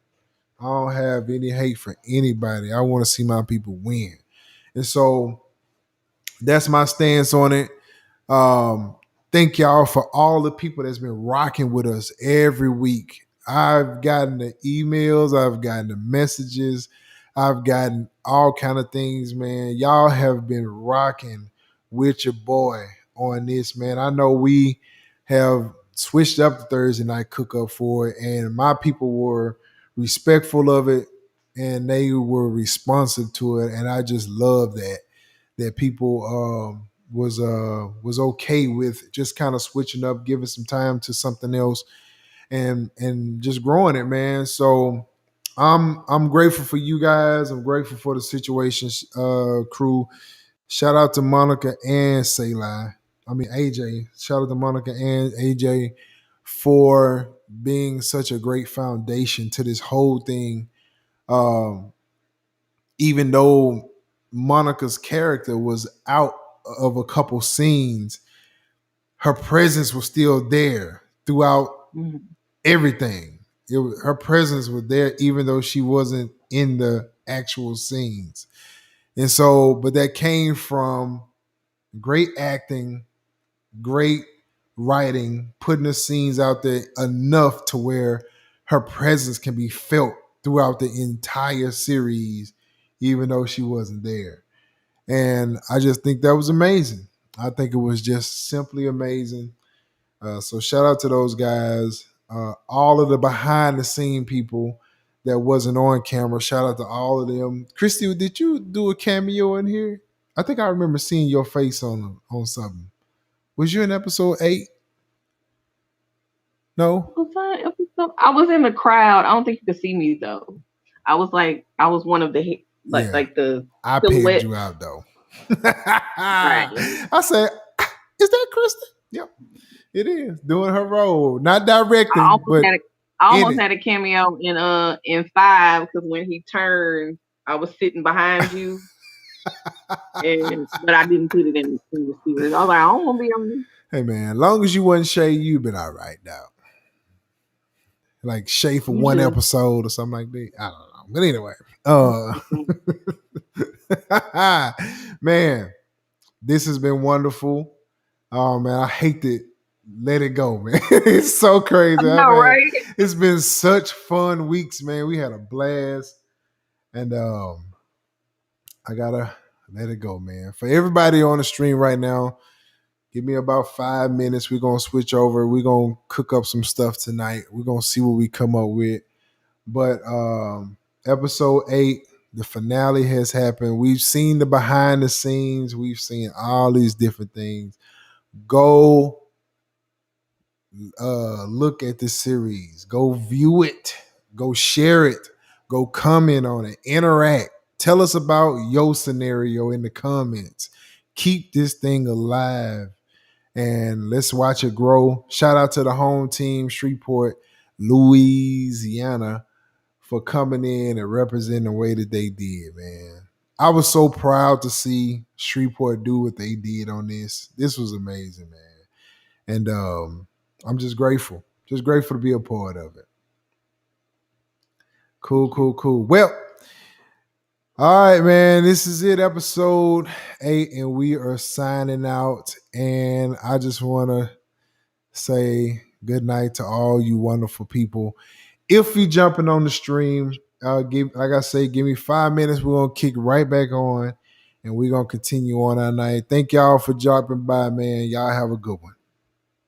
A: I don't have any hate for anybody. I want to see my people win. And so that's my stance on it. Thank y'all for all the people that's been rocking with us every week. I've gotten the emails, I've gotten the messages, I've gotten all kind of things, man. Y'all have been rocking with your boy on this, man. I know we have switched up the Thursday night cook up for it, and my people were respectful of it and they were responsive to it. And I just love that people was okay with just kind of switching up, giving some time to something else, and just growing it, man. So I'm grateful for you guys. I'm grateful for the situation crew. Shout out to Monica and AJ. Shout out to Monica and AJ for being such a great foundation to this whole thing. Even though Monica's character was out of a couple scenes, her presence was still there throughout everything. Her presence was there even though she wasn't in the actual scenes. And so, but that came from great acting, great writing, putting the scenes out there enough to where her presence can be felt throughout the entire series, even though she wasn't there. And I just think that was amazing. I think it was just simply amazing. So shout out to those guys, all of the behind the scene people that wasn't on camera. Shout out to all of them. Christy, did you do a cameo in here? I think I remember seeing your face on something. Was you in episode 8? No?
C: I was in the crowd. I don't think you could see me though. I was one of the the
A: I pegged you out though. Right. I said, is that Kristen? Yep. It is. Doing her role. Not directing, I
C: almost had a cameo in 5 because when he turned, I was sitting behind you. But I didn't put it in the series. I was like, I don't want to be on this.
A: Hey man, as long as you wasn't Shay, you've been all right now. Like Shay for one episode or something like that. I don't know. But anyway. Man, This has been wonderful. Oh man, I hate to let it go, man. It's so
B: I
A: crazy.
B: know,
A: Man,
B: right?
A: it's been such fun weeks, man. We had a blast. And I gotta let it go, man. For everybody on the stream right now, give me about 5 minutes. We're gonna switch over. We're gonna cook up some stuff tonight. We're gonna see what we come up with. But episode 8, the finale has happened. We've seen the behind the scenes. We've seen all these different things. Go look at this series. Go view it. Go share it. Go comment on it. Interact. Tell us about your scenario in the comments. Keep this thing alive and let's watch it grow. Shout out to the home team, Shreveport, Louisiana, for coming in and representing the way that they did, man. I was so proud to see Shreveport do what they did on this. This was amazing, man. And I'm just grateful. Just grateful to be a part of it. Cool. Well, all right, man. This is it, episode 8, and we are signing out. And I just want to say good night to all you wonderful people. If you're jumping on the stream, like I say, give me 5 minutes. We're gonna kick right back on, and we're gonna continue on our night. Thank y'all for dropping by, man. Y'all have a good one.